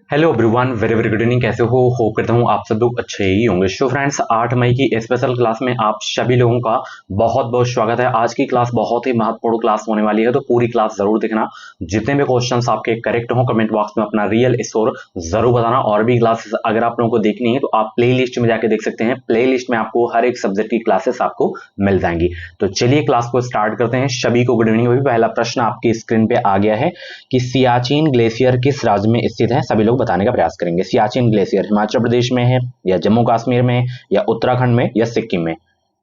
Hello everyone, very very good evening. कैसे हो? Hope करता हूँ आप सब लोग अच्छे ही होंगे। सो फ्रेंड्स, 8 मई की स्पेशल क्लास में आप सभी लोगों का बहुत बहुत स्वागत है। आज की क्लास बहुत ही महत्वपूर्ण क्लास होने वाली है, तो पूरी क्लास जरूर देखना। जितने भी क्वेश्चंस आपके करेक्ट हो कमेंट बॉक्स में अपना रियल स्कोर जरूर बताना। और भी क्लासेस अगर आप लोगों को देखनी है तो आप प्ले लिस्ट में जाके देख सकते हैं। प्ले लिस्ट में आपको हर एक सब्जेक्ट की क्लासेस आपको मिल जाएंगी। तो चलिए क्लास को स्टार्ट करते हैं। सभी को गुड इवनिंग। पहला प्रश्न आपकी स्क्रीन पे आ गया है कि सियाचिन ग्लेशियर किस राज्य में स्थित है? सभी लोग बताने का प्रयास करेंगे। सियाचिन ग्लेशियर हिमाचल प्रदेश में है, या जम्मू कश्मीर में, या उत्तराखंड में, या सिक्किम में?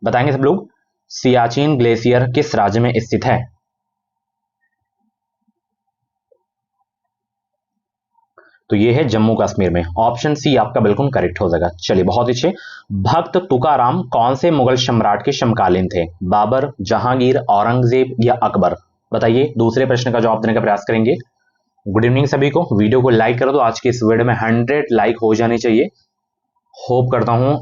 बताएंगे सब लोग। सियाचिन ग्लेशियर किस राज्य में स्थित है? तो ये है जम्मू कश्मीर में। ऑप्शन सी आपका बिल्कुल करेक्ट हो जाएगा। चलिए, बहुत अच्छे। भक्त तुकाराम कौन से मुगल सम्राट के समकालीन थे? बाबर, जहांगीर, औरंगजेब, या अकबर? बताइए। दूसरे प्रश्न का जवाब देने का प्रयास करेंगे। गुड इवनिंग सभी को। वीडियो को लाइक करो। तो आज की इस वीडियो में 100 लाइक हो जानी चाहिए। होप करता हूं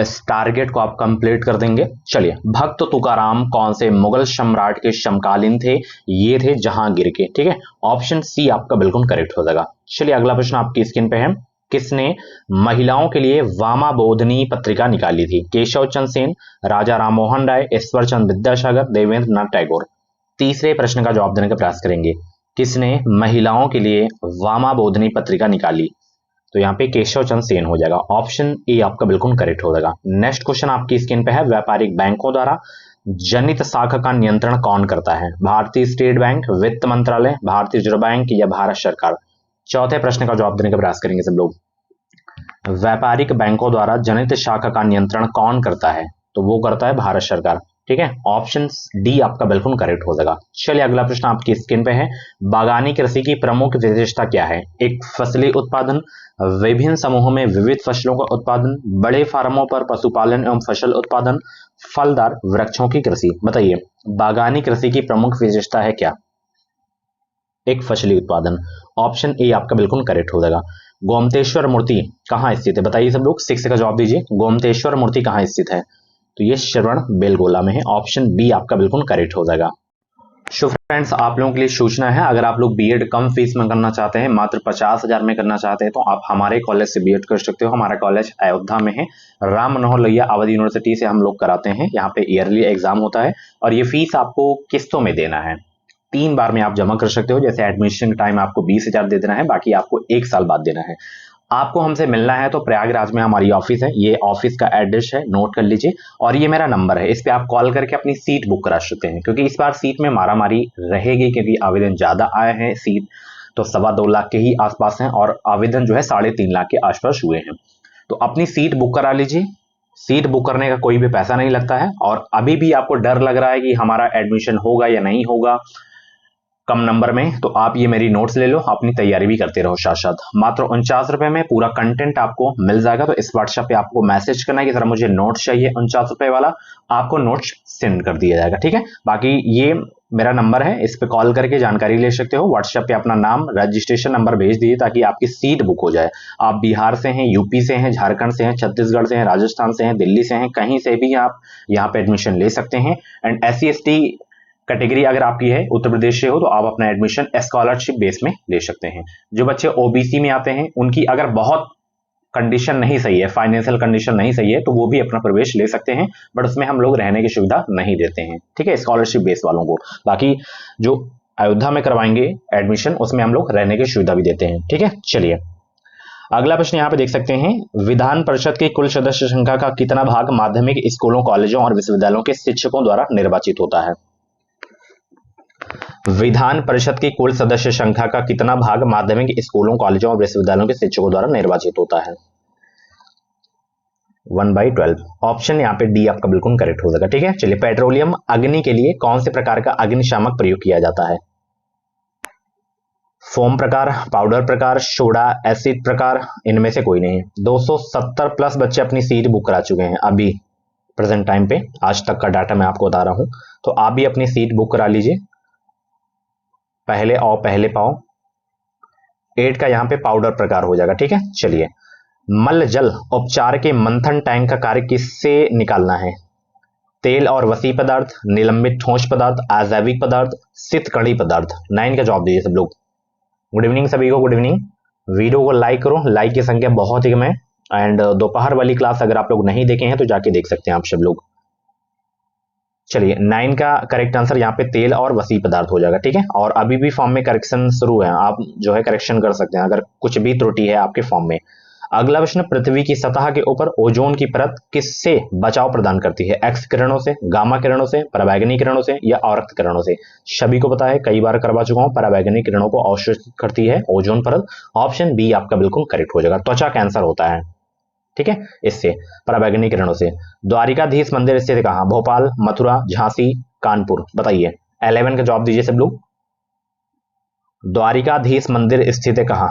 इस टारगेट को आप कंप्लीट कर देंगे। चलिए, भक्त तुकाराम कौन से मुगल सम्राट के समकालीन थे? ये थे जहांगीर के। ठीक है, ऑप्शन सी आपका बिल्कुल करेक्ट हो जाएगा। चलिए, अगला प्रश्न आपकी स्क्रीन पे है। किसने महिलाओं के लिए वामा बोधनी पत्रिका निकाली थी? केशव चंद्र सेन, राजा राममोहन राय, ईश्वर चंद्र विद्यासागर, देवेंद्र नाथ टैगोर? तीसरे प्रश्न का जवाब देने का प्रयास करेंगे। किसने महिलाओं के लिए वामा बोधनी पत्रिका निकाली? तो यहाँ पे केशव चंद्र सेन हो जाएगा। ऑप्शन ए आपका बिल्कुल करेक्ट हो जाएगा। नेक्स्ट क्वेश्चन आपकी स्क्रीन पे है। व्यापारिक बैंकों द्वारा जनित शाखा का नियंत्रण कौन करता है? भारतीय स्टेट बैंक, वित्त मंत्रालय, भारतीय रिजर्व बैंक, या भारत सरकार? चौथे प्रश्न का जवाब देने का प्रयास करेंगे सब लोग। व्यापारिक बैंकों द्वारा जनित शाखा का नियंत्रण कौन करता है? तो वो करता है भारत सरकार। ठीक है, ऑप्शन डी आपका बिल्कुल करेक्ट हो जाएगा। चलिए, अगला प्रश्न आपकी स्क्रीन पे है। बागानी कृषि की प्रमुख विशेषता क्या है? एक फसली उत्पादन, विभिन्न समूहों में विविध फसलों का उत्पादन, बड़े फार्मों पर पशुपालन एवं फसल उत्पादन, फलदार वृक्षों की कृषि? बताइए, बागानी कृषि की प्रमुख विशेषता है क्या? एक फसली उत्पादन। ऑप्शन ए आपका बिल्कुल करेक्ट हो जाएगा। गोमतेश्वर मूर्ति कहाँ स्थित है? बताइए सब लोग। 6 का जवाब दीजिए। गोमतेश्वर मूर्ति कहाँ स्थित है? तो ये श्रवण बेलगोला में है। ऑप्शन बी आपका बिल्कुल करेक्ट हो जाएगा। सो फ्रेंड्स, आप लोगों के लिए सूचना है, अगर आप लोग बीएड कम फीस में करना चाहते हैं, मात्र 50,000 में करना चाहते हैं, तो आप हमारे कॉलेज से बीएड कर सकते हो। हमारा कॉलेज अयोध्या में है। राम मनोहर लोहिया अवध यूनिवर्सिटी से हम लोग कराते हैं। यहाँ पे ईयरली एग्जाम होता है और ये फीस आपको किस्तों में देना है। 3 बार में आप जमा कर सकते हो। जैसे एडमिशन टाइम आपको 20,000 दे देना है, बाकी आपको 1 साल बाद देना है। आपको हमसे मिलना है तो प्रयागराज में हमारी ऑफिस है। ये ऑफिस का एड्रेस है, नोट कर लीजिए। और ये मेरा नंबर है, इस पे आप कॉल करके अपनी सीट बुक करा सकते हैं। क्योंकि इस बार सीट में मारामारी रहेगी, क्योंकि आवेदन ज्यादा आए हैं। सीट तो 2.25 लाख के ही आसपास हैं और आवेदन जो है 3.5 लाख के आसपास हुए हैं। तो अपनी सीट बुक करा लीजिए। सीट बुक करने का कोई भी पैसा नहीं लगता है। और अभी भी आपको डर लग रहा है कि हमारा एडमिशन होगा या नहीं होगा कम नंबर में, तो आप ये मेरी नोट्स ले लो, अपनी तैयारी भी करते रहो साथ साथ। मात्र 49 रुपए में पूरा कंटेंट आपको मिल जाएगा। तो इस व्हाट्सएप पे आपको मैसेज करना है कि सर मुझे नोट्स चाहिए 49 रुपए वाला, आपको नोट्स सेंड कर दिया जाएगा। ठीक है, बाकी ये मेरा नंबर है, इस पे कॉल करके जानकारी ले सकते हो। व्हाट्सएप पे अपना नाम, रजिस्ट्रेशन नंबर भेज दीजिए ताकि आपकी सीट बुक हो जाए। आप बिहार से हैं, यूपी से हैं, झारखंड से हैं, छत्तीसगढ़ से हैं, राजस्थान से हैं, दिल्ली से हैं, कहीं से भी आप यहाँ पे एडमिशन ले सकते हैं। एंड SC ST कैटेगरी अगर आपकी है, उत्तर प्रदेश से हो, तो आप अपना एडमिशन स्कॉलरशिप बेस में ले सकते हैं। जो बच्चे OBC में आते हैं, उनकी अगर बहुत कंडीशन नहीं सही है, फाइनेंशियल कंडीशन नहीं सही है, तो वो भी अपना प्रवेश ले सकते हैं। बट उसमें हम लोग रहने की सुविधा नहीं देते हैं। ठीक है, स्कॉलरशिप बेस वालों को। बाकी जो अयोध्या में करवाएंगे एडमिशन, उसमें हम लोग रहने की सुविधा भी देते हैं। ठीक है, चलिए अगला प्रश्न यहाँ पे देख सकते हैं। विधान परिषद की कुल सदस्य संख्या का कितना भाग माध्यमिक स्कूलों, कॉलेजों और विश्वविद्यालयों के शिक्षकों द्वारा निर्वाचित होता है? विधान परिषद की कुल सदस्य संख्या का कितना भाग माध्यमिक स्कूलों, कॉलेजों और विश्वविद्यालयों के शिक्षकों द्वारा निर्वाचित होता है? 1/12। ऑप्शन यहाँ पे डी आपका बिल्कुल करेक्ट हो जाएगा। ठीक है, चलिए पेट्रोलियम अग्नि के लिए कौन से प्रकार का अग्निशामक प्रयोग किया जाता है? फोम प्रकार, पाउडर प्रकार, सोडा एसिड प्रकार? इनमें से कोई नहीं। 270 प्लस बच्चे अपनी सीट बुक करा चुके हैं अभी प्रेजेंट टाइम पे। आज तक का डाटा मैं आपको बता रहा हूं, तो आप भी अपनी सीट बुक करा लीजिए। पहले आओ पहले पाओ। 8 का यहाँ पे पाउडर प्रकार हो जाएगा। ठीक है, चलिए मल जल उपचार के मंथन टैंक का कार्य किससे निकालना है? तेल और वसी पदार्थ, निलंबित ठोस पदार्थ, अजैविक पदार्थ, शीत कणी पदार्थ? 9 का जवाब दीजिए सब लोग। गुड इवनिंग सभी को, गुड इवनिंग। वीडियो को लाइक करो, लाइक की संख्या बहुत ही कम है। एंड दोपहर वाली क्लास अगर आप लोग नहीं देखे हैं तो जाके देख सकते हैं आप सब लोग। चलिए 9 का करेक्ट आंसर यहाँ पे तेल और वसी पदार्थ हो जाएगा, ठीक है। और अभी भी फॉर्म में करेक्शन शुरू है, आप जो है करेक्शन कर सकते हैं अगर कुछ भी त्रुटि है आपके फॉर्म में। अगला प्रश्न, पृथ्वी की सतह के ऊपर ओजोन की परत किससे बचाव प्रदान करती है? एक्स किरणों से, गामा किरणों से, पराबैंगनी किरणों से या औरक्त किरणों से? सभी को पता है, कई बार करवा चुका हूं, पराबैंगनी किरणों को अवशोषित करती है ओजोन परत। ऑप्शन बी आपका बिल्कुल करेक्ट हो जाएगा। त्वचा कैंसर होता है, ठीक है, इससे, पराबैंगनी किरणों से। द्वारिकाधीश मंदिर स्थित कहां? भोपाल, मथुरा, झांसी, कानपुर? बताइए 11 का जवाब दीजिए सब लोग। द्वारिकाधीश मंदिर स्थित है कहां?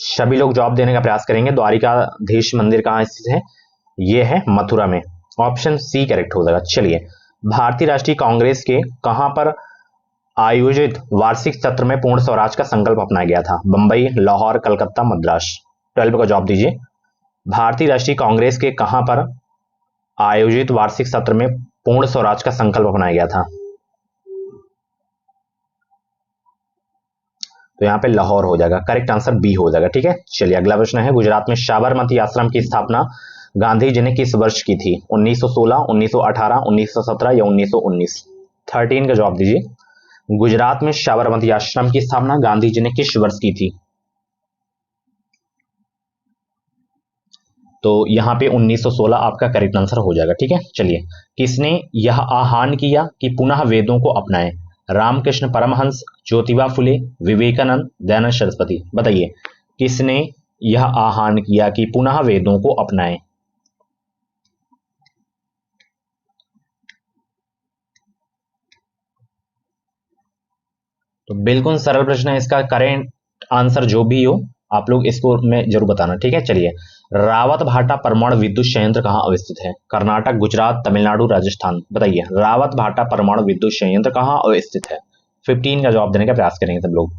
सभी लोग जवाब देने का प्रयास करेंगे। द्वारिकाधीश मंदिर कहां स्थित है? यह है मथुरा में। ऑप्शन सी करेक्ट हो जाएगा। चलिए, भारतीय राष्ट्रीय कांग्रेस के कहां पर आयोजित वार्षिक सत्र में पूर्ण स्वराज का संकल्प अपनाया गया था? बंबई, लाहौर, कलकत्ता, मद्रास? 12 का जवाब दीजिए। भारतीय राष्ट्रीय कांग्रेस के कहां पर आयोजित वार्षिक सत्र में पूर्ण स्वराज का संकल्प अपनाया गया था? तो यहाँ पे लाहौर हो जाएगा। करेक्ट आंसर बी हो जाएगा, ठीक है। चलिए अगला प्रश्न है, गुजरात में साबरमती आश्रम की स्थापना गांधी जी ने किस वर्ष की थी? 1916, 1918, 1917 या 1919? 13 का जवाब दीजिए। गुजरात में साबरमती आश्रम की स्थापना गांधी जी ने किस वर्ष की थी? तो यहाँ पे 1916 आपका करेक्ट आंसर हो जाएगा, ठीक है। चलिए, किसने यह आह्वान किया कि पुनः वेदों को अपनाएं? रामकृष्ण परमहंस, ज्योतिबा फुले, विवेकानंद, दयानंद सरस्वती? बताइए किसने यह आह्वान किया कि पुनः वेदों को अपनाएं? तो बिल्कुल सरल प्रश्न है, इसका करेक्ट आंसर जो भी हो आप लोग इसको में जरूर बताना, ठीक है। चलिए, रावत भाटा परमाणु विद्युत संयंत्र कहाँ अवस्थित है? कर्नाटक, गुजरात, तमिलनाडु, राजस्थान? बताइए रावत भाटा परमाणु विद्युत संयंत्र कहाँ अवस्थित है? 15 का जवाब देने का प्रयास करेंगे सब लोग।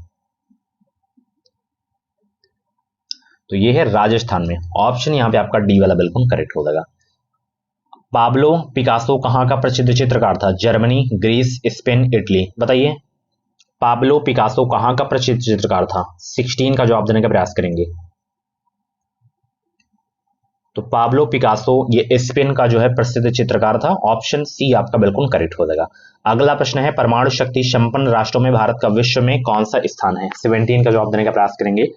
तो ये है राजस्थान में। ऑप्शन यहाँ पे आपका डी वाला बिल्कुल करेक्ट हो जाएगा। पाब्लो पिकासो कहाँ का प्रसिद्ध चित्रकार था? Germany, Greece, Spain, Italy? बताइए पाब्लो पिकासो कहाँ का प्रसिद्ध चित्रकार था? 16 का जवाब देने का प्रयास करेंगे। तो पाब्लो पिकासो ये स्पेन का जो है प्रसिद्ध चित्रकार था। ऑप्शन सी आपका बिल्कुल करेक्ट हो जाएगा। अगला प्रश्न है, परमाणु शक्ति संपन्न राष्ट्रों में भारत का विश्व में कौन सा स्थान है? 17 का जवाब देने का प्रयास करेंगे।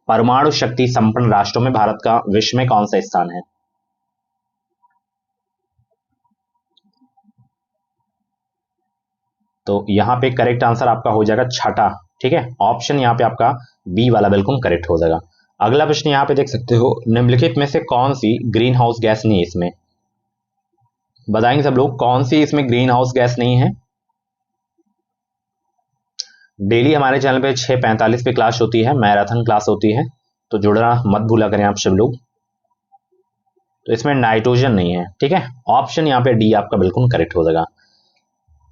परमाणु शक्ति संपन्न राष्ट्रों में भारत का विश्व में कौन सा स्थान है? तो यहां पे करेक्ट आंसर आपका हो जाएगा छठा, ठीक है। ऑप्शन यहाँ पे आपका बी वाला बिल्कुल करेक्ट हो जाएगा। अगला प्रश्न यहाँ पे देख सकते हो, निम्नलिखित में से कौन सी ग्रीन हाउस गैस नहीं है इसमें? बताएंगे सब लोग कौन सी इसमें ग्रीन हाउस गैस नहीं है। डेली हमारे चैनल पे 6:45 पे क्लास होती है, मैराथन क्लास होती है, तो जुड़ना मत भूला करें आप सब लोग। तो इसमें नाइट्रोजन नहीं है, ठीक है। ऑप्शन यहाँ पे डी आपका बिल्कुल करेक्ट हो जाएगा।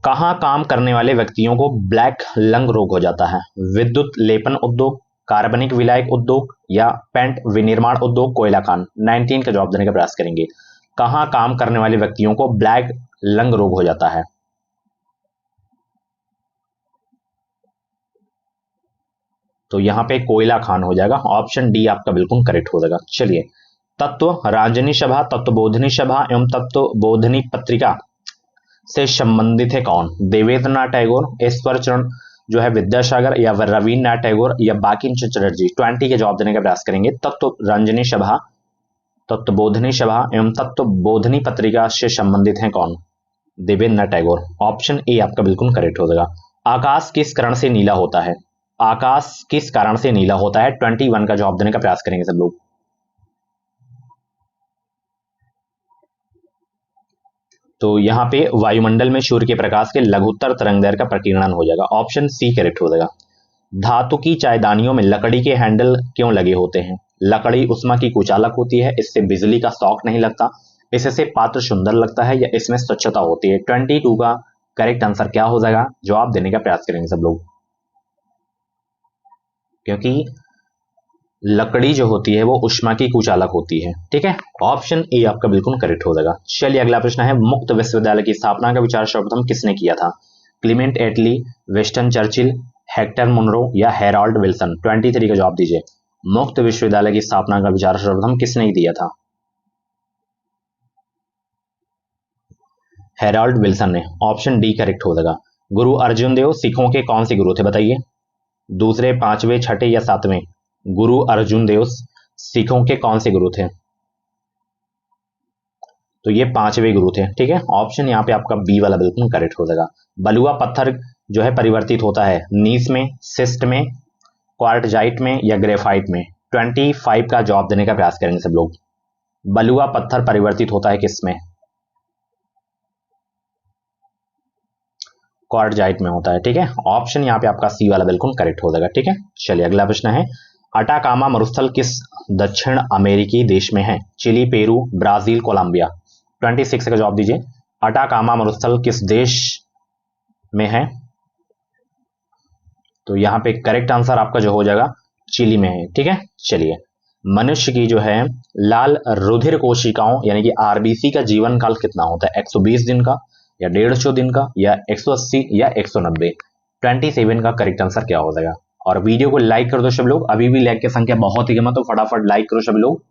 कहाँ काम करने वाले व्यक्तियों को ब्लैक लंग रोग हो जाता है? विद्युत लेपन उद्योग, कार्बनिक विलायक उद्योग या पेंट विनिर्माण उद्योग, कोयला खान? 19 का जवाब देने का प्रयास करेंगे। कहाँ काम करने वाले व्यक्तियों को ब्लैक लंग रोग हो जाता है? तो यहाँ पे कोयला खान हो जाएगा। ऑप्शन डी आपका बिल्कुल करेक्ट हो जाएगा। चलिए, तत्व रांजनी सभा, तत्वबोधनी सभा एवं तत्वबोधनी पत्रिका से संबंधित है कौन? देवेंद्रनाथ टैगोर, ईश्वर चरण जो है विद्यासागर या रवीन्द्रनाथ टैगोर या बांकिम चंद्र चटर्जी? 20 के जवाब देने का प्रयास करेंगे। तत्व रंजनी सभा, तत्वबोधनी सभा एवं तत्वबोधनी पत्रिका से संबंधित है कौन? देवेंद्रनाथ टैगोर। ऑप्शन ए आपका बिल्कुल करेक्ट हो जाएगा। आकाश किस कारण से नीला होता है? आकाश किस कारण से नीला होता है? 21 का जवाब देने का प्रयास करेंगे सब लोग। तो यहाँ पे वायुमंडल में सूर्य के प्रकाश के लघुत्तर तरंगदैर्घ्य का प्रकीर्णन हो जाएगा। ऑप्शन सी करेक्ट हो जाएगा। धातु की चायदानियों में लकड़ी के हैंडल क्यों लगे होते हैं? लकड़ी उष्मा की कुचालक होती है, इससे बिजली का शॉक नहीं लगता, इससे पात्र सुंदर लगता है, या इसमें स्वच्छता होती है? 22 का करेक्ट आंसर क्या हो जाएगा? जवाब देने का प्रयास करेंगे सब लोग, क्योंकि लकड़ी जो होती है वो उष्मा की कुचालक होती है, ठीक है। ऑप्शन ए आपका बिल्कुल करेक्ट हो जाएगा। चलिए अगला प्रश्न है, मुक्त विश्वविद्यालय की स्थापना का विचार सर्वप्रथम किसने किया था? क्लीमेंट एटली, विंस्टन चर्चिल, हेक्टर मुनरो या हेराल्ड विल्सन? 23 का जवाब दीजिए। मुक्त विश्वविद्यालय की स्थापना का विचार सर्वप्रथम किसने दिया था? हेराल्ड विल्सन ने। ऑप्शन डी करेक्ट हो जाएगा। गुरु अर्जुन देव सिखों के कौन से गुरु थे बताइए? दूसरे, पांचवें, छठे या सातवें? गुरु अर्जुन देव सिखों के कौन से गुरु थे? तो ये पांचवें गुरु थे। ठीक है, ऑप्शन यहाँ पे आपका बी वाला बिल्कुल करेक्ट हो जाएगा। बलुआ पत्थर जो है परिवर्तित होता है नीस में, सिस्ट में, क्वार्टजाइट में या ग्रेफाइट में? 25 का जवाब देने का प्रयास करेंगे सब लोग। बलुआ पत्थर परिवर्तित होता है किस में? क्वार्टजाइट में होता है। ठीक है, ऑप्शन यहाँ पे आपका सी वाला बिल्कुल करेक्ट हो जाएगा। ठीक है, चलिए अगला प्रश्न है, अटाकामा मरुस्थल किस दक्षिण अमेरिकी देश में है? Chilli, Peru, Brazil, Colombia? 26 का जवाब दीजिए। अटाकामा मरुस्थल किस देश में है? तो यहाँ पे करेक्ट आंसर आपका जो हो जाएगा चिली में है। ठीक है, चलिए, मनुष्य की जो है लाल रुधिर कोशिकाओं यानी कि आरबीसी का जीवन काल कितना होता है? 120 दिन का या 150 दिन का या 180 या 190? 27 का करेक्ट आंसर क्या हो जाएगा? और वीडियो को लाइक कर दो सब लोग, अभी भी लाइक की संख्या बहुत ही कम है, तो फटाफट लाइक करो सब लोग।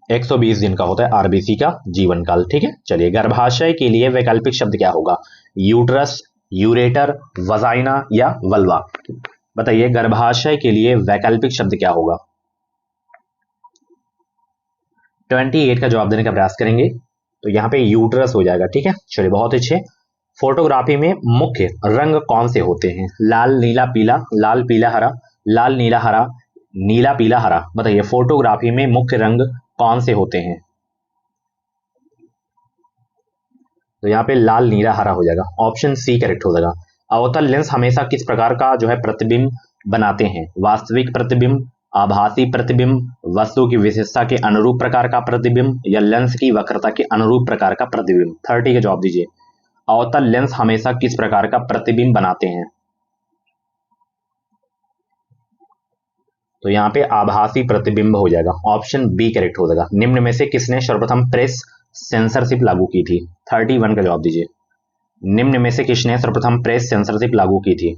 एक 120 दिन का होता है आरबीसी का जीवन काल। ठीक है, चलिए, गर्भाशय के लिए वैकल्पिक शब्द क्या होगा? यूट्रस, यूरेटर, वजाइना या वल्वा? बताइए, गर्भाशय के लिए वैकल्पिक शब्द क्या होगा? 28 का जवाब देने का प्रयास करेंगे, तो यहाँ पे यूट्रस हो जाएगा। ठीक है, चलिए, बहुत अच्छे। फोटोग्राफी में मुख्य रंग कौन से होते हैं? लाल, नीला, पीला, लाल, पीला, हरा, लाल, नीला, हरा, नीला, पीला, हरा? बताइए, फोटोग्राफी में मुख्य रंग कौन से होते हैं? तो यहाँ पे लाल, नीला, हरा हो जाएगा। ऑप्शन सी करेक्ट हो जाएगा। अवतल लेंस हमेशा किस प्रकार का जो है प्रतिबिंब बनाते हैं? वास्तविक प्रतिबिंब, आभासी प्रतिबिंब, वस्तु की विशेषता के अनुरूप प्रकार का प्रतिबिंब या लेंस की वक्रता के अनुरूप प्रकार का प्रतिबिंब? 30 का जवाब दीजिए। अवतल लेंस हमेशा किस प्रकार का प्रतिबिंब बनाते हैं? तो यहाँ पे आभासी प्रतिबिंब हो जाएगा। ऑप्शन बी करेक्ट हो जाएगा। निम्न में से किसने सर्वप्रथम प्रेस सेंसरशिप लागू की थी? 31 का जवाब दीजिए। निम्न में से किसने सर्वप्रथम प्रेस सेंसरशिप लागू की थी?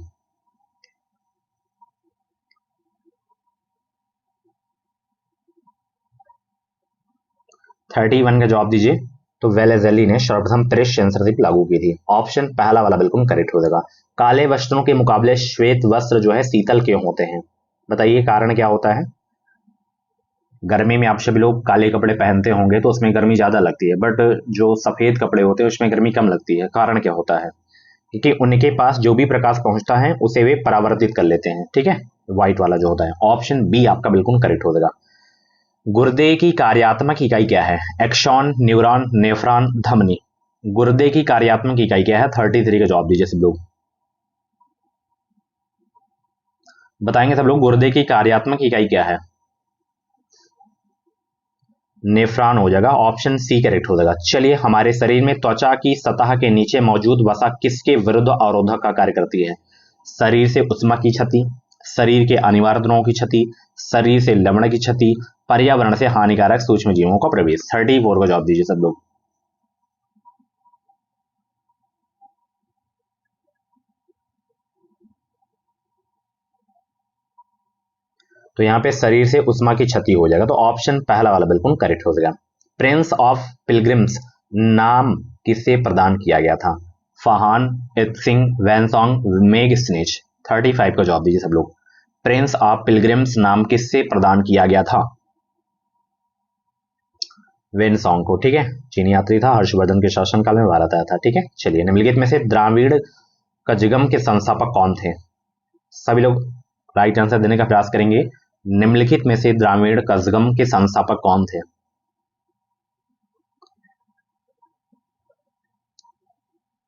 थर्टी वन का जवाब दीजिए। तो वेलेज़ली ने सर्वप्रथम प्रेस सेंसरशिप लागू की थी। ऑप्शन पहला वाला बिल्कुल करेक्ट हो जाएगा। काले वस्त्रों के मुकाबले श्वेत वस्त्र जो है शीतल क्यों होते हैं? बताइए, कारण क्या होता है? गर्मी में आप सभी लोग काले कपड़े पहनते होंगे तो उसमें गर्मी ज्यादा लगती है, बट जो सफेद कपड़े होते हैं उसमें गर्मी कम लगती है। कारण क्या होता है? क्योंकि उनके पास जो भी प्रकाश पहुंचता है उसे वे परावर्तित कर लेते हैं। ठीक है, व्हाइट वाला जो होता है। ऑप्शन बी आपका बिल्कुल करेक्ट हो जाएगा। गुर्दे की कार्यात्मक इकाई क्या है? एक्सॉन, न्यूरॉन, नेफ्रॉन, धमनी? गुर्दे की कार्यात्मक इकाई क्या है? 33 का जवाब दीजिए सब लोग। बताएंगे सब लोग, गुर्दे की कार्यात्मक इकाई क्या है? नेफ्रॉन हो जाएगा। ऑप्शन सी करेक्ट हो जाएगा। चलिए, हमारे शरीर में त्वचा की सतह के नीचे मौजूद वसा किसके विरुद्ध अवरोधक का कार्य करती है? शरीर से उष्मा की क्षति, शरीर के अनिवार्य गुणों की क्षति, शरीर से लवण की क्षति, पर्यावरण से हानिकारक सूक्ष्म जीवों का प्रवेश? 34 का जवाब दीजिए सब लोग। तो यहाँ पे शरीर से उष्मा की क्षति हो जाएगा। तो ऑप्शन पहला वाला बिल्कुल करेक्ट हो जाएगा। प्रिंस ऑफ पिलग्रिम्स नाम किसे प्रदान किया गया था? फहान, इत्सिंग, वैनसोंग, मेग स्नेच? 35 का जवाब दीजिए सब लोग। प्रिंस ऑफ पिलग्रिम्स नाम किससे प्रदान किया गया था? वेनसोंग को। ठीक है, चीनी यात्री था, हर्षवर्धन के शासनकाल में भारत आया था। ठीक है, चलिए, निम्नलिखित में से द्राविड़ कजगम के संस्थापक कौन थे? सभी लोग राइट आंसर देने का प्रयास करेंगे। निम्नलिखित में से द्राविड़ कजगम के संस्थापक कौन थे?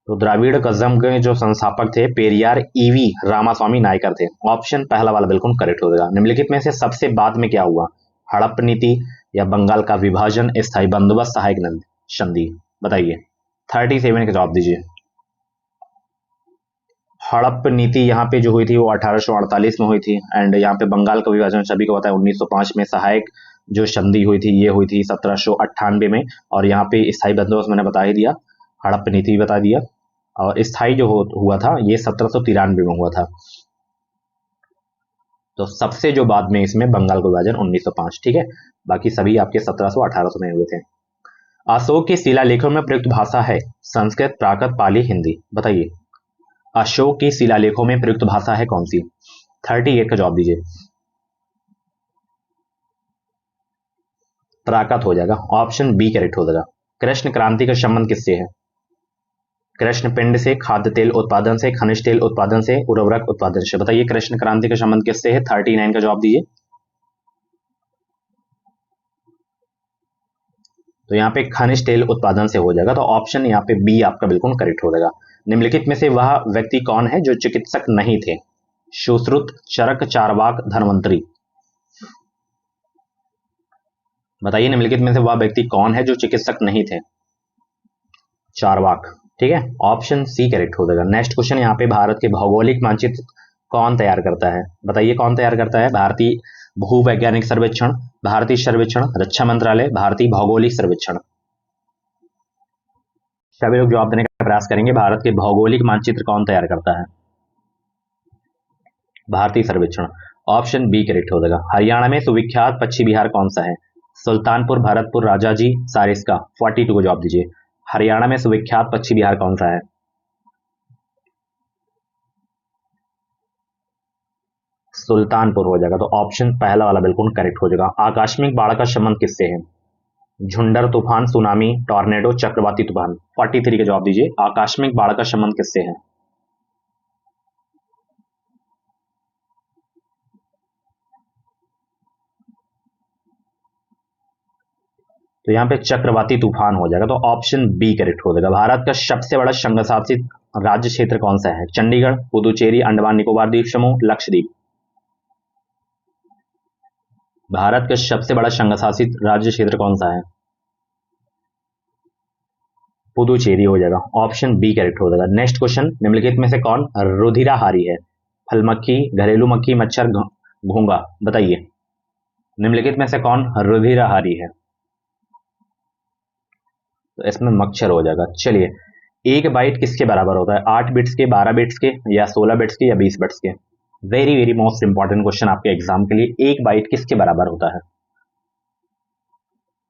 तो द्राविड़ कजगम के जो संस्थापक थे पेरियार ईवी रामास्वामी नायकर थे। ऑप्शन पहला वाला बिल्कुल करेक्ट हो जाएगा। निम्नलिखित में से सबसे बाद में क्या हुआ? हड़प नीति या बंगाल का विभाजन, स्थायी बंदोबस्त, सहायक संधि? बताइए, 37 का जवाब दीजिए। हड़प नीति यहाँ पे जो हुई थी वो 1848 में हुई थी, एंड यहाँ पे बंगाल का विभाजन सभी को पता है 1905 में, सहायक जो संधि हुई थी ये हुई थी 1798 में, और यहाँ पे स्थायी बंदोबस्त मैंने बता ही दिया, हड़प्पा नीति बता दिया, और स्थायी जो हुआ था ये 1793 में हुआ था। तो सबसे जो बाद में इसमें बंगाल का विभाजन 1905, ठीक है, बाकी सभी आपके 1700 1800 में हुए थे। अशोक के शिलालेखों में प्रयुक्त भाषा है संस्कृत, प्राकृत, पाली, हिंदी। बताइए अशोक के शिलालेखों में प्रयुक्त भाषा है कौन सी? 38 का जवाब दीजिए। प्राकृत हो जाएगा, ऑप्शन बी करेक्ट हो जाएगा। कृष्ण क्रांति का संबंध किससे है? कृष्ण पिंड से, खाद्य तेल उत्पादन से, खनिज तेल उत्पादन से, उर्वरक उत्पादन से। बताइए कृष्ण क्रांति का संबंध किससे है? 39 का जवाब दीजिए। तो यहाँ पे खनिज तेल उत्पादन से हो जाएगा, तो ऑप्शन यहाँ पे बी आपका बिल्कुल करेक्ट हो जाएगा। निम्नलिखित में से वह व्यक्ति कौन है जो चिकित्सक नहीं थे? सुश्रुत, चरक, चारवाक, धन्वंतरी। बताइए निम्नलिखित में से वह व्यक्ति कौन है जो चिकित्सक नहीं थे? चारवाक, ठीक है, ऑप्शन सी करेक्ट हो जाएगा। नेक्स्ट क्वेश्चन यहाँ पे भारत के भौगोलिक मानचित्र कौन तैयार करता है? बताइए कौन तैयार करता है? भारतीय भूवैज्ञानिक सर्वेक्षण, भारतीय सर्वेक्षण, रक्षा मंत्रालय, भारतीय भौगोलिक सर्वेक्षण। सभी लोग जवाब देने का प्रयास करेंगे। भारत के भौगोलिक मानचित्र कौन तैयार करता है? भारतीय सर्वेक्षण, ऑप्शन बी करेक्ट हो जाएगा। हरियाणा में सुविख्यात पक्षी विहार कौन सा है? सुल्तानपुर, भरतपुर, राजाजी, सारिस्का। 42 को जवाब दीजिए। हरियाणा में सुविख्यात पक्षी विहार कौन सा है? सुल्तानपुर हो जाएगा, तो ऑप्शन पहला वाला बिल्कुल करेक्ट हो जाएगा। आकस्मिक बाढ़ का संबंध किससे है? झुंडर तूफान, सुनामी, टॉर्नेडो, चक्रवाती तूफान। 43 का जवाब दीजिए। आकस्मिक बाढ़ का संबंध किससे है? तो यहाँ पे चक्रवाती तूफान हो जाएगा, तो ऑप्शन बी करेक्ट हो जाएगा। भारत का सबसे बड़ा संघ शासित राज्य क्षेत्र कौन सा है? चंडीगढ़, पुदुचेरी, अंडमान निकोबार द्वीप समूह, लक्षद्वीप। भारत का सबसे बड़ा संघ शासित राज्य क्षेत्र कौन सा है? पुदुचेरी हो जाएगा, ऑप्शन बी करेक्ट हो जाएगा। नेक्स्ट क्वेश्चन, निम्नलिखित में से कौन रुधिराहारी है? फल मक्खी, घरेलू मक्खी, मच्छर, घोंघा। बताइए निम्नलिखित में से कौन रुधिराहारी है? तो इसमें मच्छर हो जाएगा। चलिए, एक बाइट किसके बराबर होता है? 8 बिट्स के, 12 बिट्स के, या 16 बिट्स के, या 20 बिट्स के? Very very most important question आपके एग्जाम के लिए। एक बाइट किसके बराबर होता है?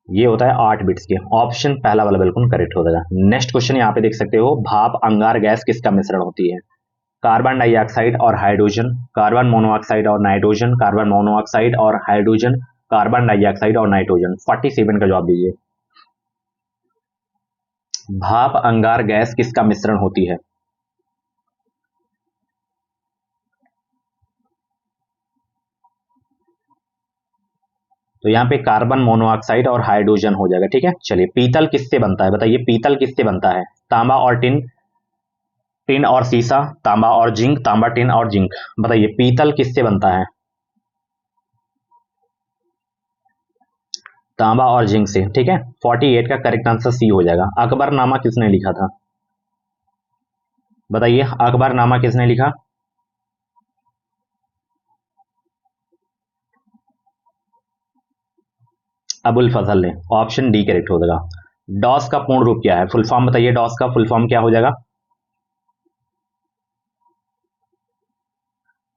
ये होता है 8 बिट्स के, ऑप्शन पहला वाला बिल्कुल करेक्ट हो जाएगा। नेक्स्ट क्वेश्चन यहाँ पे देख सकते हो, भाप अंगार गैस किसका मिश्रण होती है? कार्बन डाइऑक्साइड और हाइड्रोजन, कार्बन मोनोऑक्साइड और नाइट्रोजन, कार्बन मोनोऑक्साइड और हाइड्रोजन, कार्बन डाइऑक्साइड और नाइट्रोजन। 47 का जवाब दीजिए। भाप अंगार गैस किसका मिश्रण होती है? तो यहाँ पे कार्बन मोनोऑक्साइड और हाइड्रोजन हो जाएगा, ठीक है। चलिए, पीतल किससे बनता है? बताइए पीतल किससे बनता है? तांबा और टिन, टिन और सीसा, तांबा और जिंक, तांबा, टिन और जिंक। बताइए पीतल किससे बनता है? तांबा और जिंक से, ठीक है। 48 का करेक्ट आंसर सी हो जाएगा। अकबरनामा किसने लिखा था? बताइए अकबरनामा किसने लिखा? अबुल फजल ने, ऑप्शन डी करेक्ट हो जाएगा। डॉस का पूर्ण रूप क्या है? फुल फॉर्म बताइए, डॉस का फुल फॉर्म क्या हो जाएगा?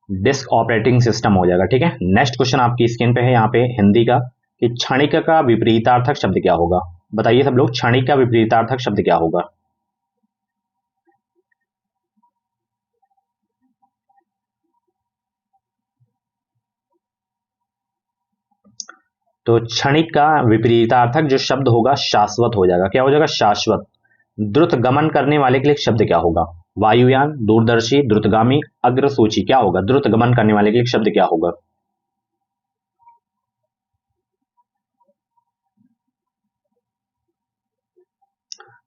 डिस्क ऑपरेटिंग सिस्टम हो जाएगा, ठीक है। नेक्स्ट क्वेश्चन आपकी स्क्रीन पे है यहाँ पे हिंदी का, कि क्षणिक का विपरीतार्थक शब्द क्या होगा? बताइए सब लोग, क्षणिक का विपरीतार्थक शब्द क्या होगा? तो क्षणिक का विपरीतार्थक जो शब्द होगा शाश्वत हो जाएगा। क्या हो जाएगा? शाश्वत। द्रुत गमन करने वाले के लिए शब्द क्या होगा? वायुयान, दूरदर्शी, द्रुतगामी, अग्रसूची। क्या होगा? द्रुत गमन करने वाले के लिए शब्द क्या होगा?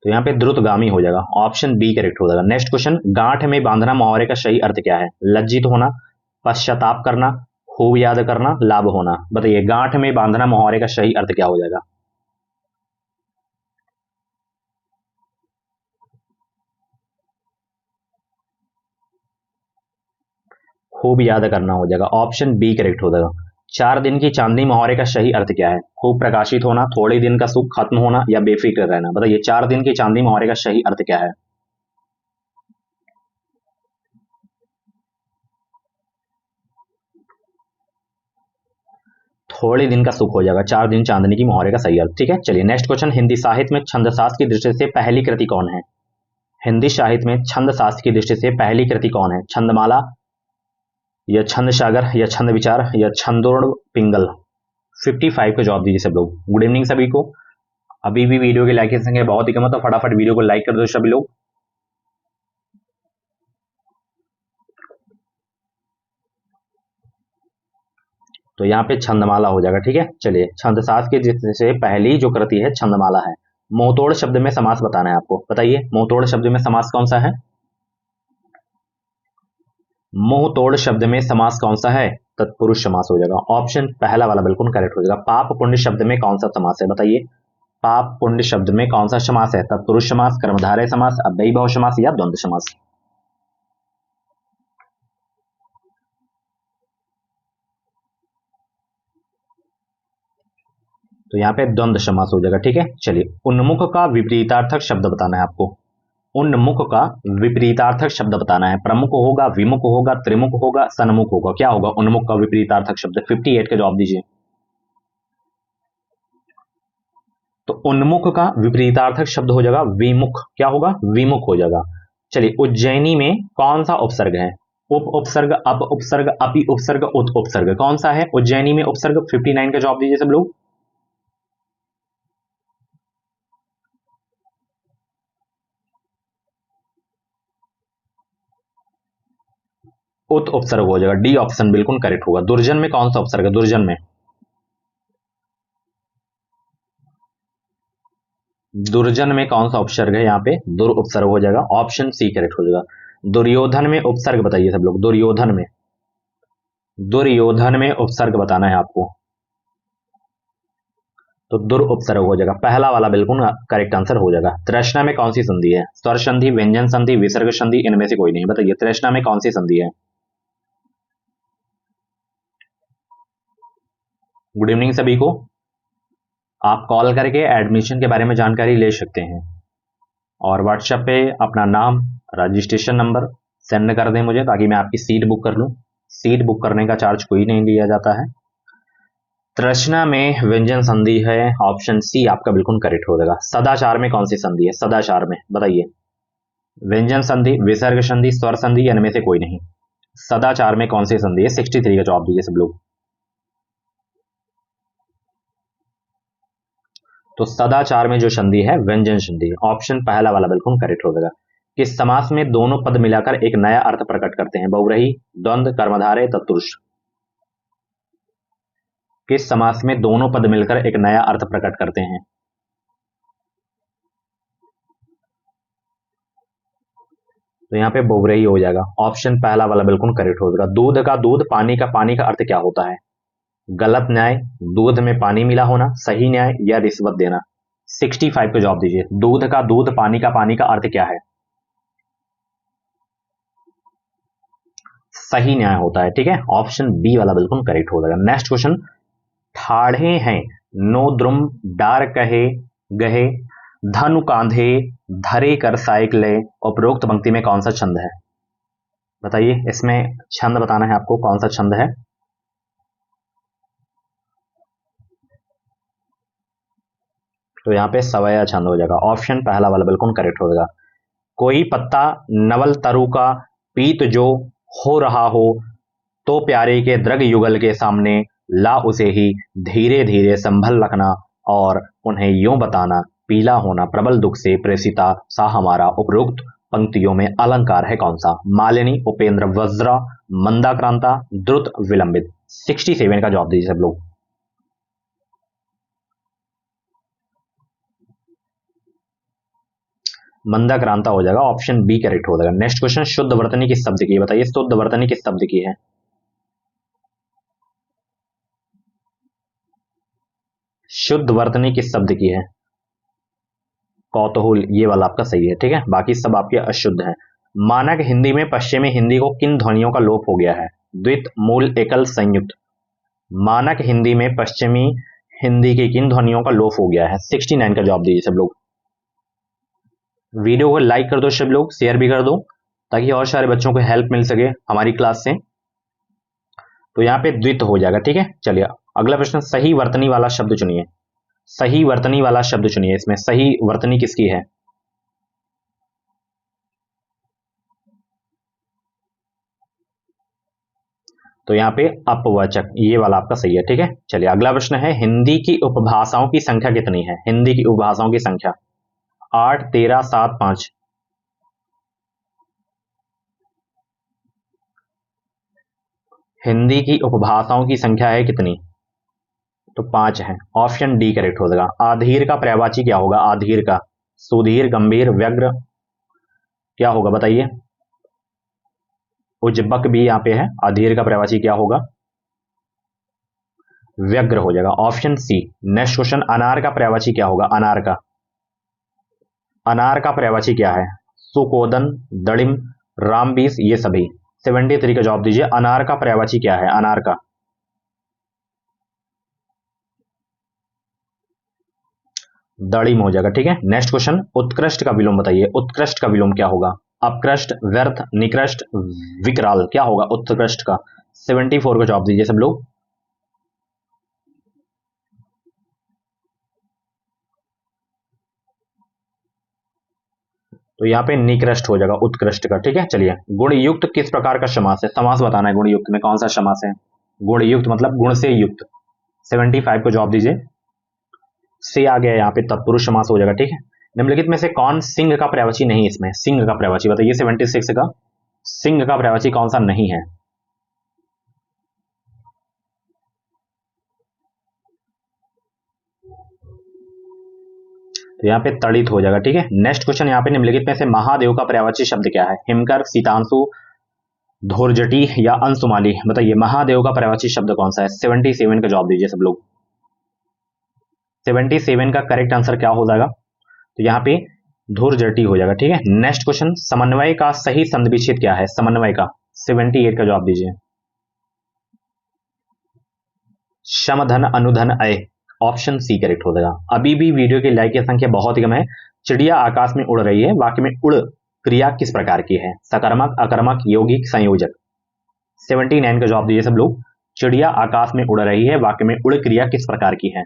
तो यहाँ पे द्रुतगामी हो जाएगा, ऑप्शन बी करेक्ट हो जाएगा। नेक्स्ट क्वेश्चन, गांठ में बांधना मुहावरे का सही अर्थ क्या है? लज्जित होना, पश्चाताप करना, खूब याद करना, लाभ होना। बताइए गांठ में बांधना मुहावरे का सही अर्थ क्या हो जाएगा? खूब याद करना हो जाएगा, ऑप्शन बी करेक्ट हो जाएगा। 4 दिन की चांदनी मुहावरे का सही अर्थ क्या है? खूब प्रकाशित होना, थोड़े दिन का सुख खत्म होना या बेफिक्र रहना। बताइए 4 दिन की चांदनी मुहावरे का सही अर्थ क्या है? थोड़े दिन का सुख हो जाएगा। 4 दिन चांदनी की मुहावरे का सही अर्थ। ठीक है, चलिए नेक्स्ट क्वेश्चन। हिंदी साहित्य में छंदशास्त्र की दृष्टि से पहली कृति कौन है? हिंदी साहित्य में छंदशास्त्र की दृष्टि से पहली कृति कौन है? छंदमाला या छंद सागर या छंद विचार या छंदोड़ पिंगल? 55 का जवाब दीजिए सब लोग। गुड इवनिंग सभी को। अभी भी वीडियो की लाइक की संख्या बहुत ही कम है, तो फटाफट वीडियो को लाइक कर दो सभी लोग। तो यहाँ पे छंदमाला हो जाएगा। ठीक है, चलिए छंदशास्त्र की दृष्टि से पहली जो कृति है छंदमाला है। मुंहतोड़ शब्द में समास बताना है आपको। बताइए मुंहतोड़ शब्द में समास कौन सा है? मुंहतोड़ शब्द में समास कौन सा है? तत्पुरुष समास हो जाएगा। ऑप्शन पहला वाला बिल्कुल करेक्ट हो जाएगा। पाप पुण्य शब्द में कौन सा समास है? बताइए पाप पुण्य शब्द में कौन सा समास है? तत्पुरुष समास, कर्मधारय समास, अव्ययीभाव समास या द्वंद्व समास? तो यहाँ पे द्वंद्व समास हो जाएगा। ठीक है, चलिए उन्मुख का विपरीतार्थक शब्द बताना है आपको। उन्मुख का विपरीतार्थक शब्द बताना है। प्रमुख होगा, विमुख होगा, त्रिमुख होगा, सन्मुख होगा? क्या होगा उन्मुख का विपरीतार्थक शब्द? 58 का जवाब दीजिए। तो उन्मुख का विपरीतार्थक शब्द हो जाएगा विमुख। क्या होगा? विमुख हो जाएगा। चलिए उज्जैनी में कौन सा उपसर्ग है? उप उपसर्ग, अप उपसर्ग, अपि उपसर्ग, उत उपसर्ग? कौन सा है उज्जैनी में उपसर्ग? 59 का जवाब दीजिए सब लोग। उत उपसर्ग हो जाएगा। डी ऑप्शन बिल्कुल करेक्ट होगा। दुर्जन में कौन सा उपसर्ग है? दुर्जन में, दुर्जन में कौन सा उपसर्ग है? यहाँ पे दुर उपसर्ग हो जाएगा। ऑप्शन सी करेक्ट हो जाएगा। दुर्योधन में उपसर्ग बताइए सब लोग। दुर्योधन में, दुर्योधन में उपसर्ग बताना है आपको। तो दुर उपसर्ग हो जाएगा। पहला वाला बिल्कुल करेक्ट आंसर हो जाएगा। तृष्णा में कौन सी संधि है? स्वर संधि, व्यंजन संधि, विसर्ग संधि, इनमें से कोई नहीं। बताइए तृष्णा में कौन सी संधि है? गुड इवनिंग सभी को। आप कॉल करके एडमिशन के बारे में जानकारी ले सकते हैं और व्हाट्सएप पे अपना नाम, रजिस्ट्रेशन नंबर सेंड कर दें मुझे, ताकि मैं आपकी सीट बुक कर लूँ। सीट बुक करने का चार्ज कोई नहीं लिया जाता है। तृष्णा में व्यंजन संधि है। ऑप्शन सी आपका बिल्कुल करेक्ट हो जाएगा। सदाचार में कौन सी संधि है? सदाचार में बताइए व्यंजन संधि, विसर्ग संधि, स्वर संधि या इनमें से कोई नहीं? सदाचार में कौन सी संधि है? 63 का जवाब दीजिए सब लोग। तो सदाचार में जो संधि है व्यंजन संधि। ऑप्शन पहला वाला बिल्कुल करेक्ट हो जाएगा। किस समास में दोनों पद मिलाकर एक नया अर्थ प्रकट करते हैं? बहुव्रीहि, द्वंद्व, कर्मधारय, तत्पुरुष? किस समास में दोनों पद मिलकर एक नया अर्थ प्रकट करते हैं? तो यहाँ पे बहुव्रीहि हो जाएगा। ऑप्शन पहला वाला बिल्कुल करेक्ट हो जाएगा। दूध का दूध, पानी का अर्थ क्या होता है? गलत न्याय, दूध में पानी मिला होना, सही न्याय या रिश्वत देना? 65 का जवाब दीजिए। दूध का दूध, पानी का अर्थ क्या है? सही न्याय होता है। ठीक है, ऑप्शन बी वाला बिल्कुल करेक्ट हो जाएगा। Next question. ठाढ़े हैं नो द्रुम डार कहे गहे धनु कांधे धरे कर साइकिले? उपरोक्त पंक्ति में कौन सा छंद है? बताइए इसमें छंद बताना है आपको, कौन सा छंद है? तो यहाँ पे सवया छंद हो जाएगा। ऑप्शन पहला वाला बिल्कुल करेक्ट हो जाएगा। कोई पत्ता नवल तरु का पीत जो हो रहा हो, तो प्यारे के द्रग युगल के सामने ला उसे ही धीरे धीरे संभल रखना और उन्हें यूं बताना, पीला होना प्रबल दुख से प्रेसिता सा हमारा। उपरोक्त पंक्तियों में अलंकार है कौन सा? मालिनी, उपेंद्र, वज्रा, मंदाक्रांता, द्रुत, विलंबित? 67 का जवाब दीजिए सब लोग। मंदाक्रांता हो जाएगा। ऑप्शन बी करेक्ट हो जाएगा। Next question. शुद्ध वर्तनी किस शब्द की है? बताइए शुद्ध वर्तनी किस शब्द की है? शुद्ध वर्तनी किस शब्द की है? कौतूहल, ये वाला आपका सही है। ठीक है, बाकी सब आपके अशुद्ध हैं। मानक हिंदी में पश्चिमी हिंदी को किन ध्वनियों का लोप हो गया है? द्वित, मूल, एकल, संयुक्त? मानक हिंदी में पश्चिमी हिंदी की किन ध्वनियों का लोप हो गया है? 69 का जवाब दीजिए सब लोग। वीडियो को लाइक कर दो सब लोग, शेयर भी कर दो ताकि और सारे बच्चों को हेल्प मिल सके हमारी क्लास से। तो यहाँ पे द्वित हो जाएगा, ठीक है। चलिए अगला प्रश्न, सही वर्तनी वाला शब्द चुनिए। सही वर्तनी वाला शब्द चुनिए, इसमें सही वर्तनी किसकी है? तो यहाँ पे अपवाचक, ये वाला आपका सही है, ठीक है। चलिए अगला प्रश्न है, हिंदी की उपभाषाओं की संख्या कितनी है? हिंदी की उपभाषाओं की संख्या 8, 13, 7, 5। हिंदी की उपभाषाओं की संख्या है कितनी? तो 5 है। ऑप्शन डी करेक्ट हो जाएगा। आधीर का पर्यायवाची क्या होगा? आधीर का सुधीर, गंभीर, व्यग्र, क्या होगा बताइए? उज्बक भी यहाँ पे है। अधीर का पर्यायवाची क्या होगा? व्यग्र हो जाएगा, ऑप्शन सी। नेक्स्ट क्वेश्चन, अनार का पर्यायवाची क्या होगा? अनार का, अनार का पर्यायवाची क्या है? सुकोदन, दड़िम, रामबीस, ये सभी। 73 का जवाब दीजिए। अनार का पर्यायवाची क्या है? अनार का दड़िम हो जाएगा, ठीक है। नेक्स्ट क्वेश्चन, उत्कृष्ट का विलोम बताइए। उत्कृष्ट का विलोम क्या होगा? अपकृष्ट, व्यर्थ, निकृष्ट, विकराल, क्या होगा उत्कृष्ट का? 74 का जवाब दीजिए सब लोग। तो यहाँ पे निकृष्ट हो जाएगा उत्कृष्ट का, ठीक है। चलिए, गुण युक्त किस प्रकार का समास है? समास बताना है, गुण युक्त में कौन सा समास है? गुण युक्त मतलब गुण से युक्त। 75 को जवाब दीजिए। से आ गया यहाँ पे तत्पुरुष समास हो जाएगा, ठीक है। निम्नलिखित में से कौन सिंह का पर्यायवाची नहीं? इसमें सिंह का पर्यायवाची बताइए। 76 का सिंह का पर्यायवाची कौन सा नहीं है? तो यहाँ पे तड़ित हो जाएगा, ठीक है। नेक्स्ट क्वेश्चन, यहाँ पे निम्नलिखित में से महादेव का पर्यायवाची शब्द क्या है? हिमकर, सीतांशु, धोरजटी या अंशुमाली, बताइए महादेव का पर्यायवाची शब्द कौन सा है? 77 का जवाब दीजिए सब लोग। 77 का करेक्ट आंसर क्या हो जाएगा? तो यहाँ पे धूर्जटी हो जाएगा, ठीक है। नेक्स्ट क्वेश्चन, समन्वय का सही संधि विच्छेद क्या है? समन्वय का 78 का जवाब दीजिए। समधन, अनुधन, अय, ऑप्शन सी करेक्ट हो जाएगा। अभी भी वीडियो की लाइक की संख्या बहुत ही कम है। चिड़िया आकाश में उड़ रही है, वाक्य में उड़ क्रिया किस प्रकार की है? सकर्मक, अकर्मक, यौगिक, संयोजक। 79 का जवाब दीजिए सब लोग। चिड़िया आकाश में उड़ रही है, वाक्य में उड़ क्रिया किस प्रकार की है?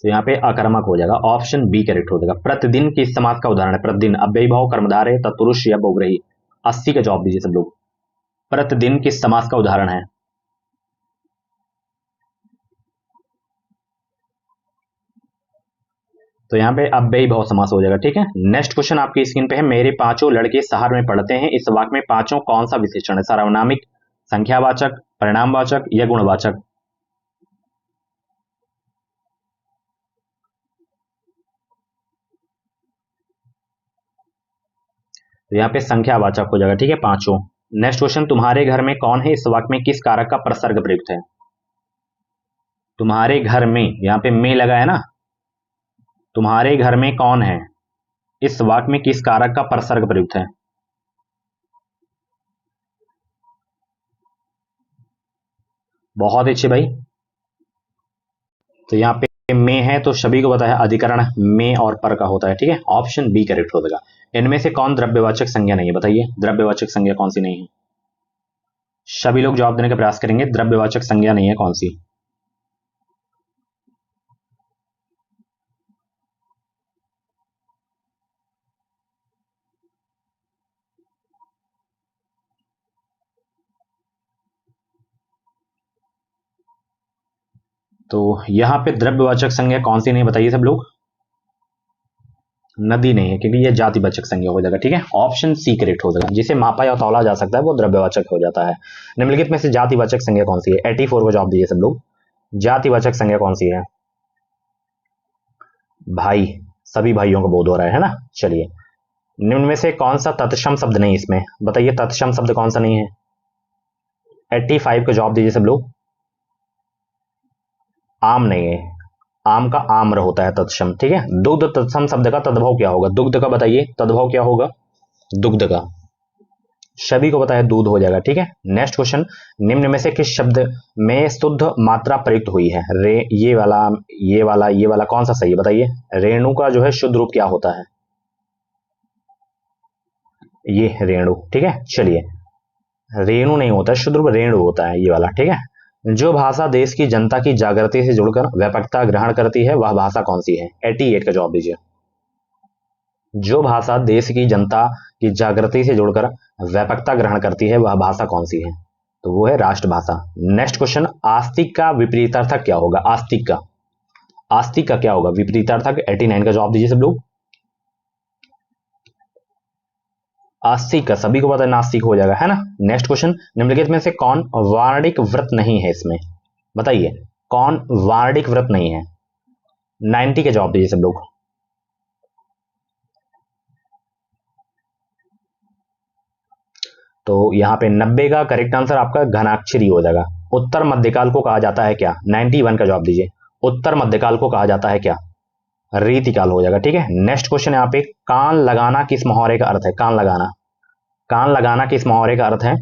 तो यहाँ पे आक्रामक हो जाएगा, ऑप्शन बी करेक्ट हो जाएगा। प्रतिदिन किस समास का उदाहरण है? प्रतिदिन अव्ययी भाव, कर्मधारय, तत्पुरुष या बहुग्रही। 80 का जवाब दीजिए सब लोग। प्रतिदिन किस समास का उदाहरण है? तो यहाँ पे अव्ययी भाव समास हो जाएगा, ठीक है। नेक्स्ट क्वेश्चन आपकी स्क्रीन पे है, मेरे पांचों लड़के शहर में पढ़ते हैं, इस वाक्य में पांचों कौन सा विशेषण है? सार्वनामिक, संख्यावाचक, परिणामवाचक या गुणवाचक। तो यहाँ पे संख्यावाचक हो जाएगा, ठीक है, पांचों। नेक्स्ट क्वेश्चन, तुम्हारे घर में कौन है, इस वाक्य में किस कारक का प्रसर्ग प्रयुक्त है? तुम्हारे घर में, यहाँ पे में लगा है ना। तुम्हारे घर में कौन है, इस वाक्य में किस कारक का प्रसर्ग प्रयुक्त है? बहुत अच्छे भाई। तो यहाँ पे में है तो सभी को पता है अधिकरण में और पर का होता है, ठीक है। ऑप्शन बी करेक्ट हो जाएगा। इनमें से कौन द्रव्यवाचक संज्ञा नहीं है? बताइए द्रव्यवाचक संज्ञा कौन सी नहीं है? सभी लोग जवाब देने का प्रयास करेंगे। द्रव्यवाचक संज्ञा नहीं है कौन सी? तो यहाँ पे द्रव्यवाचक संज्ञा कौन सी नहीं, बताइए सब लोग। नदी नहीं है, क्योंकि ये जातिवाचक संज्ञा हो जाएगा, ठीक है। ऑप्शन सी करेक्ट हो जाएगा। जिसे मापा या तौला जा सकता है वो द्रव्यवाचक हो जाता है। निम्नलिखित में से जातिवाचक संज्ञा कौन सी है? 84 को जवाब दीजिए सब लोग। जातिवाचक संज्ञा कौन सी है? भाई, सभी भाइयों का बोध हो रहा है ना। चलिए, निम्न में से कौन सा तत्सम शब्द नहीं इसमें? बताइए तत्सम शब्द कौन सा नहीं है? 85 का जवाब दीजिए सब लोग। आम नहीं है, आम का आम्र होता है तत्सम, ठीक है। दुग्ध तत्सम शब्द का तद्भव क्या होगा? दुग्ध का बताइए तद्भव क्या होगा दुग्ध का? सभी को पता है दूध हो जाएगा। ठीक है, नेक्स्ट क्वेश्चन, निम्न में से किस शब्द में शुद्ध मात्रा प्रयुक्त हुई है? रे, ये वाला कौन सा सही है बताइए? रेणु का जो है शुद्ध रूप क्या होता है? ये रेणु। ठीक है, चलिए, रेणु नहीं होता है, शुद्ध रूप रेणु होता है ये वाला। ठीक है, जो भाषा देश की जनता की जागृति से जुड़कर व्यापकता ग्रहण करती है वह भाषा कौन सी है? 88 का जवाब दीजिए। जो भाषा देश की जनता की जागृति से जुड़कर व्यापकता ग्रहण करती है वह भाषा कौन सी है? तो वो है राष्ट्रभाषा। नेक्स्ट क्वेश्चन, आस्तिक का विपरीतार्थक क्या होगा? आस्तिक का क्या होगा विपरीतार्थक? 89 का जवाब दीजिए सब लोग। आस्तिक का सभी को पता है नास्तिक हो जाएगा, है ना। नेक्स्ट क्वेश्चन, निम्नलिखित में से कौन वार्णिक व्रत नहीं है इसमें? बताइए कौन वार्णिक व्रत नहीं है? 90 के जवाब दीजिए सब लोग। तो यहां पे 90 का करेक्ट आंसर आपका घनाक्षरी हो जाएगा। उत्तर मध्यकाल को कहा जाता है क्या? 91 का जवाब दीजिए। उत्तर मध्यकाल को कहा जाता है क्या? रीतिकाल हो जाएगा। ठीक है, नेक्स्ट क्वेश्चन, यहाँ पे कान लगाना किस मुहावरे का अर्थ है? कान लगाना किस मुहावरे का अर्थ है?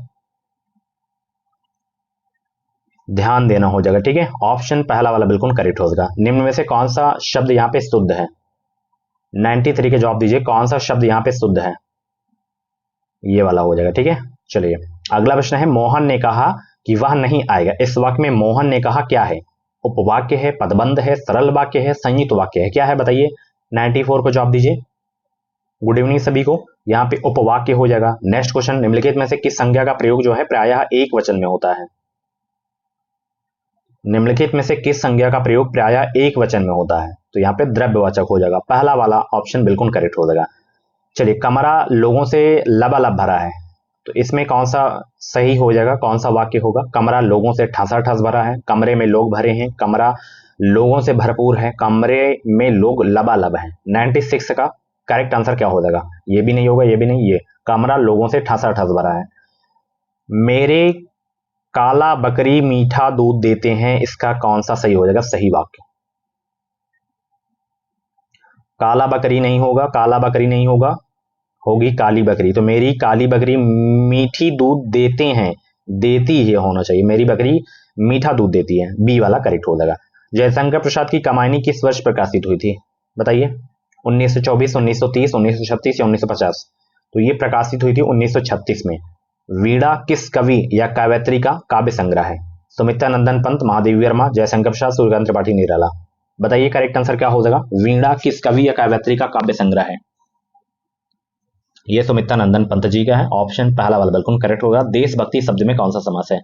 ध्यान देना हो जाएगा। ठीक है, ऑप्शन पहला वाला बिल्कुल करेक्ट हो जाएगा। निम्न में से कौन सा शब्द यहाँ पे शुद्ध है? 93 के जवाब दीजिए, कौन सा शब्द यहाँ पे शुद्ध है? ये वाला हो जाएगा। ठीक है, चलिए अगला प्रश्न है, मोहन ने कहा कि वह नहीं आएगा। इस वाक्य में मोहन ने कहा क्या है? उपवाक्य है, पदबंध है, सरल वाक्य है, संयुक्त वाक्य है, क्या है बताइए? 94 को जवाब दीजिए। गुड इवनिंग सभी को। यहाँ पे उपवाक्य हो जाएगा। नेक्स्ट क्वेश्चन, निम्नलिखित में से किस संज्ञा का प्रयोग जो है प्रायः एक वचन में होता है? निम्नलिखित में से किस संज्ञा का प्रयोग प्रायः एक वचन में होता है? तो यहाँ पे द्रव्यवाचक हो जाएगा। पहला वाला ऑप्शन बिल्कुल करेक्ट हो जाएगा। चलिए, कमरा लोगों से लबालब भरा है, तो इसमें कौन सा सही हो जाएगा? कौन सा वाक्य होगा? कमरा लोगों से ठसाठस भरा है, कमरे में लोग भरे हैं, कमरा लोगों से भरपूर है, कमरे में लोग लबालब हैं। 96 का करेक्ट आंसर क्या हो जाएगा? ये भी नहीं होगा, ये भी नहीं, ये कमरा लोगों से ठसाठस भरा है। मेरे काला बकरी मीठा दूध देते हैं, इसका कौन सा सही हो जाएगा सही वाक्य? काला बकरी नहीं होगा, काला बकरी नहीं होगा, होगी काली बकरी। तो मेरी काली बकरी मीठी दूध देते हैं, देती है होना चाहिए, मेरी बकरी मीठा दूध देती है, बी वाला करेक्ट हो जाएगा। जयशंकर प्रसाद की कमायनी किस वर्ष प्रकाशित हुई थी बताइए? 1924, 1930, 1936 या 1950? तो ये प्रकाशित हुई थी 1936 में। वीणा किस कवि या काव्यत्री का काव्य संग्रह है? सुमित्रा नंदन पंत, महादेवी वर्मा, जयशंकर प्रसाद, सूर्यकांत त्रिपाठी, निराला। बताइए करेक्ट आंसर क्या हो जाएगा? वीणा किस कवि या काव्यत्री का काव्य संग्रह है? ये सुमित्रा नंदन पंत जी का है। ऑप्शन पहला वाला बिल्कुल करेक्ट होगा। देशभक्ति शब्द में कौन सा समास है?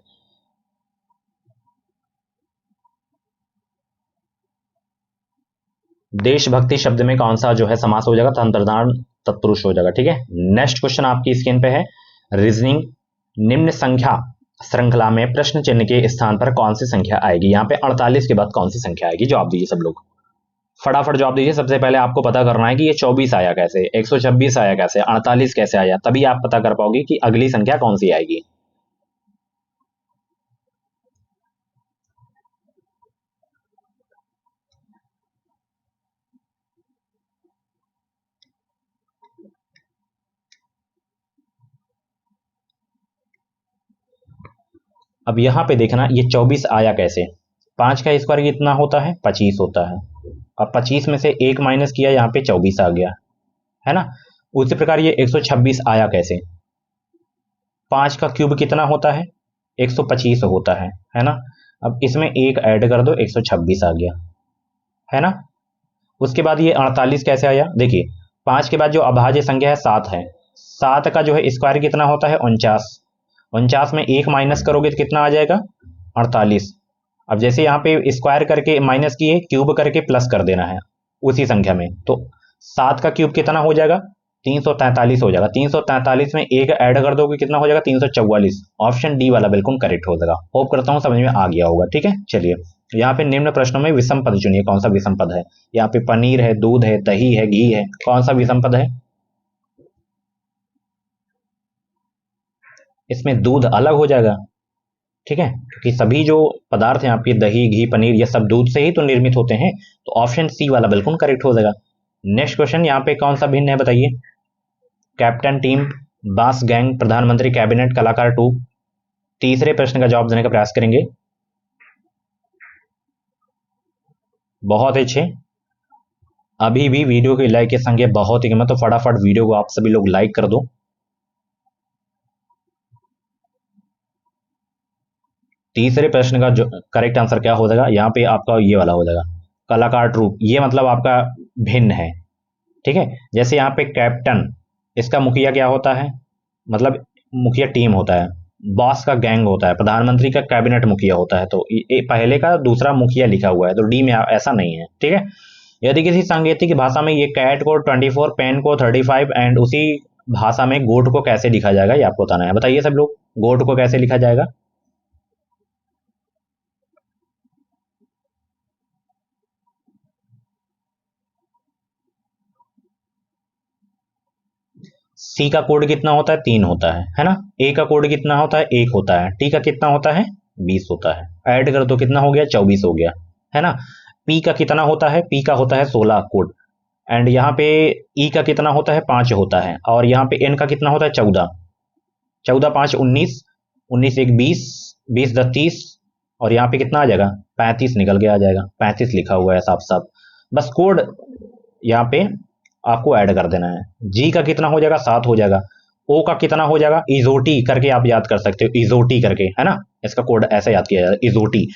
देशभक्ति शब्द में कौन सा जो है समास हो जाएगा? तो अंतर्धान तत्पुरुष हो जाएगा। ठीक है, नेक्स्ट क्वेश्चन आपकी स्क्रीन पे है, रीजनिंग। निम्न संख्या श्रृंखला में प्रश्न चिन्ह के स्थान पर कौन सी संख्या आएगी? यहाँ पे 48 के बाद कौन सी संख्या आएगी? जवाब दीजिए सब लोग, फटाफट जवाब दीजिए। सबसे पहले आपको पता करना है कि ये 24 आया कैसे, 126 आया कैसे, 48 कैसे आया, तभी आप पता कर पाओगे कि अगली संख्या कौन सी आएगी। अब यहां पे देखना, ये 24 आया कैसे? 5 का स्क्वायर कितना होता है? 25 होता है। अब 25 में से 1 माइनस किया, यहाँ पे 24 आ गया, है ना। उसी प्रकार ये 126 आया कैसे? 5 का क्यूब कितना होता है? 125 होता है ना। अब इसमें 1 ऐड कर दो, 126 आ गया, है ना। उसके बाद ये 48 कैसे आया? देखिए, 5 के बाद जो अभाज्य संख्या है 7 है, 7 का जो है स्क्वायर कितना होता है? 49। 49 में 1 माइनस करोगे तो कितना आ जाएगा? 48। अब जैसे यहाँ पे स्क्वायर करके माइनस किए, क्यूब करके प्लस कर देना है उसी संख्या में, तो 7 का क्यूब कितना हो जाएगा? 343 हो जाएगा। 343 में 1 ऐड कर दोगे कितना हो जाएगा? 344। ऑप्शन डी वाला बिल्कुल करेक्ट हो जाएगा। होप करता हूँ समझ में आ गया होगा। ठीक है, चलिए यहाँ पे निम्न प्रश्नों में विषम पद चुनिए, कौन सा विषम पद है? यहाँ पे पनीर है, दूध है, दही है, घी है, कौन सा विषम पद है? इसमें दूध अलग हो जाएगा, ठीक है, क्योंकि सभी जो पदार्थ हैं आपके दही, घी, पनीर, ये सब दूध से ही तो निर्मित होते हैं, तो ऑप्शन सी वाला बिल्कुल करेक्ट हो जाएगा। नेक्स्ट क्वेश्चन, यहाँ पे कौन सा भिन्न है बताइए? कैप्टन टीम बास गैंग, प्रधानमंत्री कैबिनेट, कलाकार 2। तीसरे प्रश्न का जवाब देने का प्रयास करेंगे। बहुत अच्छे। अभी भी वीडियो की लाइक की संख्या बहुत ही कम है, तो फटाफट वीडियो को आप सभी लोग लाइक कर दो। तीसरे प्रश्न का जो करेक्ट आंसर क्या हो जाएगा, यहाँ पे आपका ये वाला हो जाएगा, कलाकार ट्रूप। ये मतलब आपका भिन्न है, ठीक है। जैसे यहाँ पे कैप्टन, इसका मुखिया क्या होता है, मतलब मुखिया टीम होता है, बॉस का गैंग होता है, प्रधानमंत्री का कैबिनेट मुखिया होता है। तो ये पहले का दूसरा मुखिया लिखा हुआ है, तो डी में ऐसा नहीं है, ठीक है। यदि किसी सांकेतिक भाषा में ये कैट को 24, पेन को 35 एंड उसी भाषा में गोट को कैसे लिखा जाएगा, ये आपको बताना है। बताइए सब लोग, गोट को कैसे लिखा जाएगा। सी का कोड कितना होता है, 3 होता है ना। ए का कोड कितना होता है, 1 होता है। टी का कितना होता है, 20 होता है। ऐड कर दो, कितना हो गया, 24 हो गया, है ना। पी का कितना होता है, पी का होता है 16 कोड। एंड यहाँ पे ई का कितना होता है, 5 होता है। और यहाँ पे एन का कितना होता है, 14। 14 5 19, 19 1 20, 20 10 30, और यहाँ पे कितना आ जाएगा, 35 निकल के आ जाएगा। 35 लिखा हुआ है साफ साफ, बस कोड यहाँ पे आपको ऐड कर देना है। जी का कितना हो जाएगा, 7 हो जाएगा। ओ का कितना हो जाएगा, इजोटी करके आप याद कर सकते हो, इजोटी करके, है ना। इसका कोड ऐसे याद किया जाएगा, इजोटी।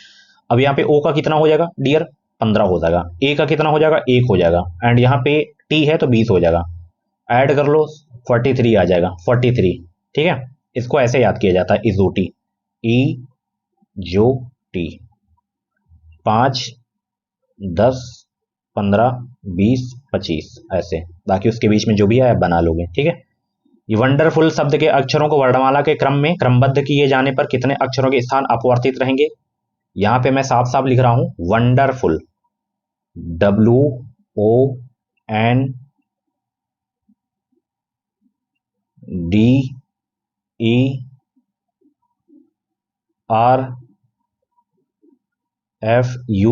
अब यहाँ पे ओ का कितना हो जाएगा डियर, 15 हो जाएगा। ए का कितना हो जाएगा, 1 हो जाएगा। एंड यहाँ पे टी है तो 20 हो जाएगा। ऐड कर लो, 43 आ जाएगा, 43, ठीक है। इसको ऐसे याद किया जाता है, इजोटी, ई जो टी। 5 10 15 20 25 ऐसे, बाकी उसके बीच में जो भी है आप बना लोगे, ठीक है। ये वंडरफुल शब्द के अक्षरों को वर्णमाला के क्रम में क्रमबद्ध किए जाने पर कितने अक्षरों के स्थान अपवर्तित रहेंगे। यहां पे मैं साफ साफ लिख रहा हूं, वंडरफुल,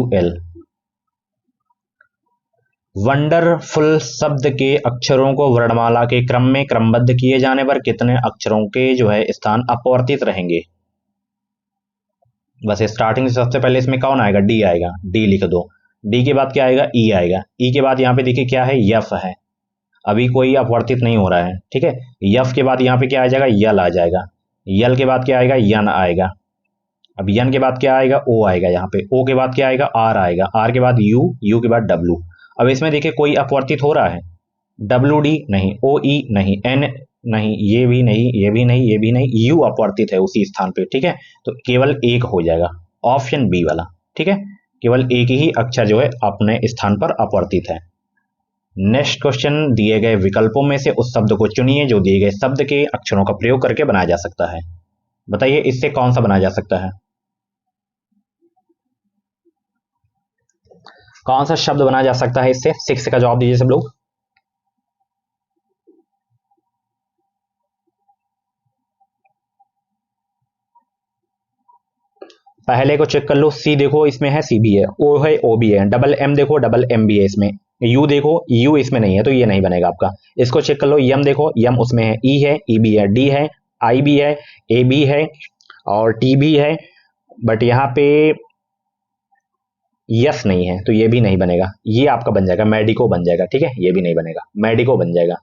WONDERFUL। वंडरफुल शब्द के अक्षरों को वर्णमाला के क्रम में क्रमबद्ध किए जाने पर कितने अक्षरों के जो है स्थान अपवर्तित रहेंगे। बस स्टार्टिंग से सबसे पहले इसमें कौन आएगा, डी आएगा, डी लिख दो। डी के बाद क्या आएगा, ई आएगा। ई के बाद यहाँ पे देखिए क्या है, यफ है, अभी कोई अपवर्तित नहीं हो रहा है, ठीक है। यफ के बाद यहाँ पे क्या आ जाएगा, यल आ जाएगा। यल के बाद क्या आएगा, यन आएगा। अब यन के बाद क्या आएगा, ओ आएगा। यहाँ पे ओ के बाद क्या आएगा, आर आएगा। आर के बाद यू, यू के बाद डब्लू। अब इसमें देखिए कोई अपवर्तित हो रहा है, डब्ल्यू डी नहीं, ओ ई नहीं, एन नहीं, ये भी नहीं, ये भी नहीं, ये भी नहीं, यू अपवर्तित है उसी स्थान पे, ठीक है। तो केवल एक हो जाएगा, ऑप्शन बी वाला, ठीक है। केवल एक ही अक्षर जो है अपने स्थान पर अपवर्तित है। नेक्स्ट क्वेश्चन, दिए गए विकल्पों में से उस शब्द को चुनिए जो दिए गए शब्द के अक्षरों का प्रयोग करके बनाया जा सकता है। बताइए इससे कौन सा बनाया जा सकता है, कौन सा शब्द बनाया जा सकता है इससे। 6 का जवाब दीजिए सब लोग। पहले को चेक कर लो, सी देखो इसमें है, सी भी है, ओ है, ओ भी है, डबल एम देखो, डबल एम भी है इसमें, यू देखो, यू इसमें नहीं है, तो ये नहीं बनेगा आपका। इसको चेक कर लो, यम देखो, यम उसमें है, ई है, ई भी है, डी है, आई भी है, ए भी है, और टी भी है, बट यहाँ पे यस नहीं है, तो ये भी नहीं बनेगा। ये आपका बन जाएगा, मेडिको बन जाएगा, ठीक है। ये भी नहीं बनेगा, मेडिको बन जाएगा।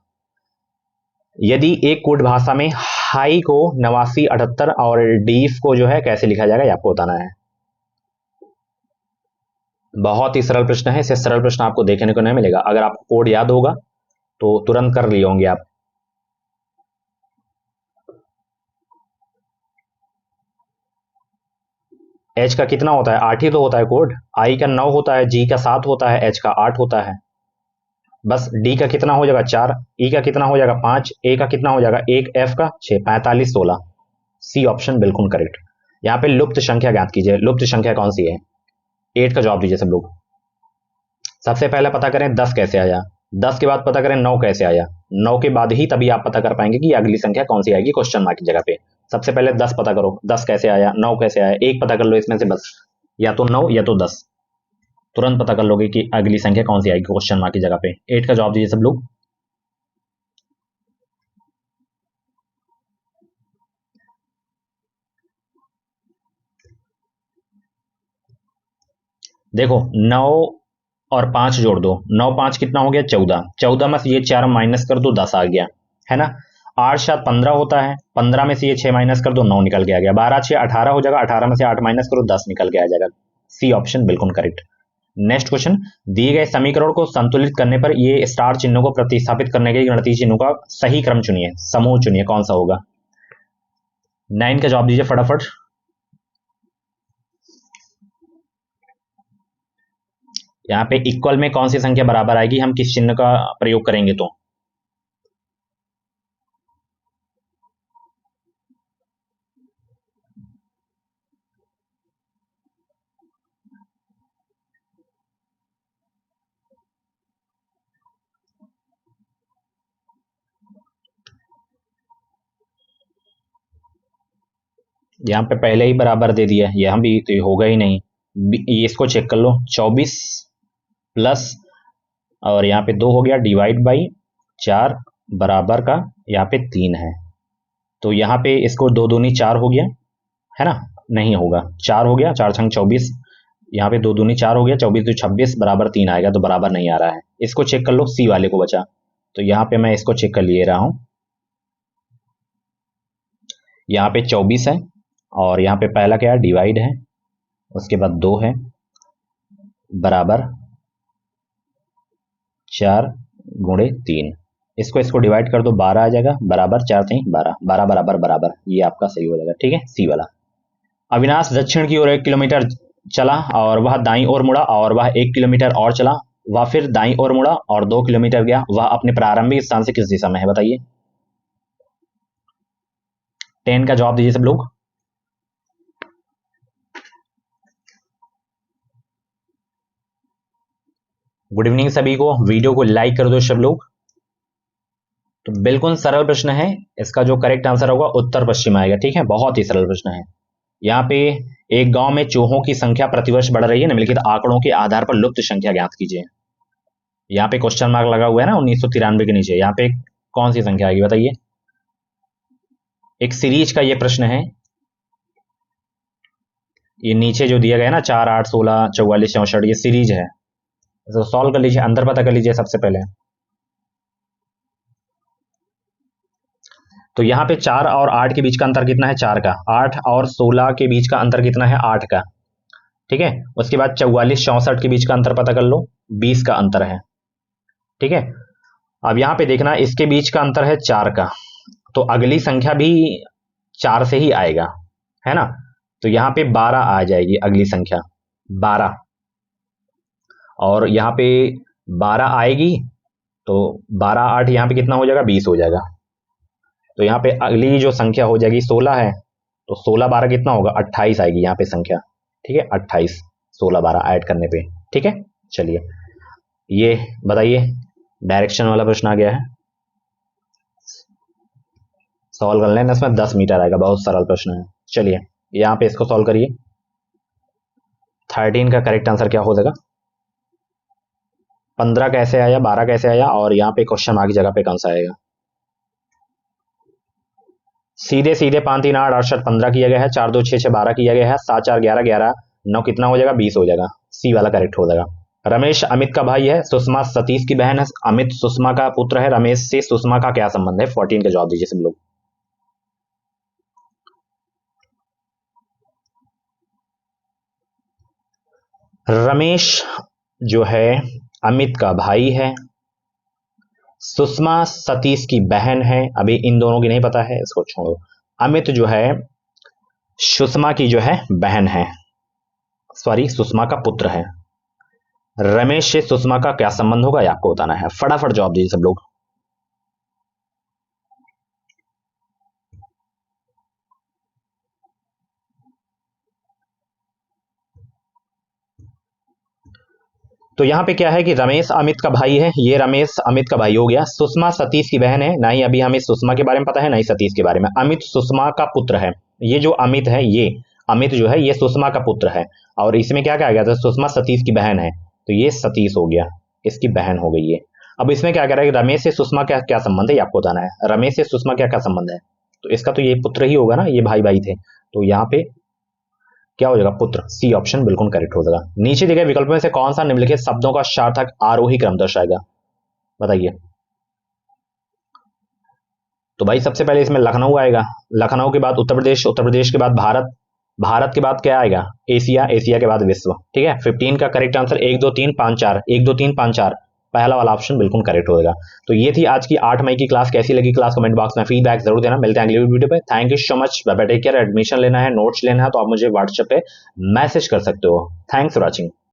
यदि एक कोड भाषा में हाई को 89 78 और डीफ को जो है कैसे लिखा जाएगा, ये आपको बताना है। बहुत ही सरल प्रश्न है, इससे सरल प्रश्न आपको देखने को नहीं मिलेगा। अगर आपको कोड याद होगा तो तुरंत कर लिए होंगे आप। एच का कितना होता है, 8 ही तो होता है कोड। आई का 9 होता है, जी का 7 होता है, एच का 8 होता है। बस डी का कितना हो जाएगा, 4। ई का कितना हो जाएगा, 5। ए का कितना हो जाएगा, 1। एफ का 6, 45 16। सी ऑप्शन बिल्कुल करेक्ट। यहाँ पे लुप्त संख्या ज्ञात कीजिए, लुप्त संख्या कौन सी है। 8 का जवाब दीजिए सब लोग। सबसे पहले पता करें 10 कैसे आया, 10 के बाद पता करें 9 कैसे आया, 9 के बाद ही तभी आप पता कर पाएंगे कि अगली संख्या कौन सी आएगी क्वेश्चन मार्क की जगह पे। सबसे पहले 10 पता करो, 10 कैसे आया, 9 कैसे आया, एक पता कर लो इसमें से बस, या तो 9 या तो 10। तुरंत पता कर लोगे कि अगली संख्या कौन सी आएगी क्वेश्चन मार्क की जगह पे। 8 का जवाब दीजिए सब लोग। देखो 9 और 5 जोड़ दो, 9 5 कितना हो गया 14, 14 में से ये 4 माइनस कर दो 10 आ गया, है ना। 8 7 15 होता है, 15 में से ये 6 माइनस कर दो 9 निकल के आ गया, 12 6 18 हो जाएगा, 18 में से 8 माइनस करो 10 निकल के आ जाएगा। सी ऑप्शन बिल्कुल करेक्ट। नेक्स्ट क्वेश्चन, दिए गए समीकरण को संतुलित करने पर ये स्टार चिन्हों को प्रतिस्थापित करने के गणितीय चिन्हों का सही क्रम चुनिए, समूह चुनिए, कौन सा होगा। 9 का जवाब दीजिए फटाफट। यहाँ पे इक्वल में कौन सी संख्या बराबर आएगी, हम किस चिन्ह का प्रयोग करेंगे तो। यहाँ पे पहले ही बराबर दे दिया, यहाँ भी तो ये होगा ही नहीं। ये इसको चेक कर लो, 24 प्लस और यहाँ पे 2 हो गया डिवाइड बाई 4 बराबर का यहाँ पे 3 है, तो यहाँ पे इसको 2 दूनी 4 हो गया, है ना। नहीं होगा, 4 हो गया, 4 छंग 24, यहाँ पे 2 दूनी 4 हो गया, 24 तो 26 बराबर 3 आएगा, तो बराबर नहीं आ रहा है। इसको चेक कर लो, सी वाले को बचा, तो यहाँ पे मैं इसको चेक कर ले रहा हूँ। यहाँ पे 24 है और यहाँ पे पहला क्या है डिवाइड है, उसके बाद 2 है बराबर 4 गुणे 3, इसको डिवाइड कर दो 12 आ जाएगा, बराबर 4 3 12, 12 बराबर बराबर, ये आपका सही हो जाएगा, ठीक है, सी वाला। अविनाश दक्षिण की ओर 1 किलोमीटर चला और वह दाईं ओर मुड़ा, और वह 1 किलोमीटर और चला, वह फिर दाईं ओर मुड़ा और 2 किलोमीटर गया, वह अपने प्रारंभिक स्थान से किस दिशा में है, बताइए। 10 का जवाब दीजिए सब लोग। गुड इवनिंग सभी को, वीडियो को लाइक कर दो सब लोग। तो बिल्कुल सरल प्रश्न है, इसका जो करेक्ट आंसर होगा उत्तर पश्चिम आएगा, ठीक है, बहुत ही सरल प्रश्न है। यहाँ पे एक गांव में चूहों की संख्या प्रतिवर्ष बढ़ रही है, निम्नलिखित आंकड़ों के आधार पर लुप्त संख्या ज्ञात कीजिए। यहाँ पे क्वेश्चन मार्क लगा हुआ है ना 1993 के नीचे, यहाँ पे कौन सी संख्या आएगी बताइए। एक सीरीज का ये प्रश्न है, ये नीचे जो दिया गया है ना 4 8 16 44 64, ये सीरीज है, तो सॉल्व कर लीजिए, अंतर पता कर लीजिए सबसे पहले। तो यहाँ पे 4 और 8 के बीच का अंतर कितना है 4 का, 8 और 16 के बीच का अंतर कितना है 8 का, ठीक है। उसके बाद 44 64 के बीच का अंतर पता कर लो, 20 का अंतर है, ठीक है। अब यहाँ पे देखना इसके बीच का अंतर है 4 का, तो अगली संख्या भी 4 से ही आएगा, है ना। तो यहाँ पे 12 आ जाएगी अगली संख्या 12, और यहाँ पे 12 आएगी, तो 12 8 यहाँ पे कितना हो जाएगा 20 हो जाएगा। तो यहाँ पे अगली जो संख्या हो जाएगी 16 है, तो 16 12 कितना होगा 28 आएगी यहाँ पे संख्या, ठीक है, 28 16 12 ऐड करने पे, ठीक है। चलिए ये बताइए, डायरेक्शन वाला प्रश्न आ गया है, सॉल्व कर लेना, इसमें 10 मीटर आएगा, बहुत सरल प्रश्न है। चलिए यहाँ पे इसको सॉल्व करिए, 13 का करेक्ट आंसर क्या हो जाएगा, 15 कैसे आया 12 कैसे आया, और यहाँ पे क्वेश्चन मार्क की जगह पे कौन सा आएगा। सीधे सीधे 5 3 8 68 15 किया गया है, 4 2 6 6 12 किया गया है, 7 4 11 11 9 कितना हो जाएगा 20 हो जाएगा, सी वाला करेक्ट हो जाएगा। रमेश अमित का भाई है, सुषमा सतीश की बहन है, अमित सुषमा का पुत्र है, रमेश से सुषमा का क्या संबंध है, 14 का जवाब दीजिए सब लोग। रमेश जो है अमित का भाई है, सुषमा सतीश की बहन है, अभी इन दोनों की नहीं पता है, इसको छोड़ो। अमित जो है सुषमा की जो है बहन है, सॉरी सुषमा का पुत्र है। रमेश से सुषमा का क्या संबंध होगा ये आपको बताना है, फटाफट जवाब दीजिए सब लोग। तो यहाँ पे क्या है कि रमेश अमित का भाई है, ये रमेश अमित का भाई हो गया, सुषमा सतीश की बहन है, ना ही अभी हमें सुषमा के बारे में पता है ना ही सतीश के बारे में, अमित सुषमा का पुत्र है, ये जो अमित है ये अमित जो है ये सुषमा का पुत्र है, और इसमें क्या कहा गया था सुषमा सतीश की बहन है, तो ये सतीश हो गया, इसकी बहन हो गई ये। अब इसमें क्या कह रहा है कि रमेश से सुषमा क्या क्या संबंध है ये आपको बताना है, रमेश से सुषमा क्या क्या संबंध है, तो इसका तो ये पुत्र ही होगा ना, ये भाई भाई थे, तो यहाँ पे क्या हो जाएगा पुत्र, सी ऑप्शन बिल्कुल करेक्ट हो जाएगा। नीचे दिए गए विकल्प में से कौन सा निम्नलिखित शब्दों का सार्थक आरोही क्रम दर्शाएगा, बताइए। तो भाई सबसे पहले इसमें लखनऊ आएगा, लखनऊ के बाद उत्तर प्रदेश, उत्तर प्रदेश के बाद भारत, भारत के बाद क्या आएगा, एशिया, एशिया के बाद विश्व। ठीक है, 15 का करेक्ट आंसर 1 2 3 5 4, 1 2 3 5 4, पहला वाला ऑप्शन बिल्कुल करेक्ट होगा। तो ये थी आज की 8 मई की क्लास। कैसी लगी क्लास कमेंट बॉक्स में फीडबैक जरूर देना। मिलते हैं अगली वीडियो पे। Thank you so much, bye bye, take care. Admission लेना है, नोट्स लेना है तो आप मुझे व्हाट्सएप पे मैसेज कर सकते हो। Thanks for watching.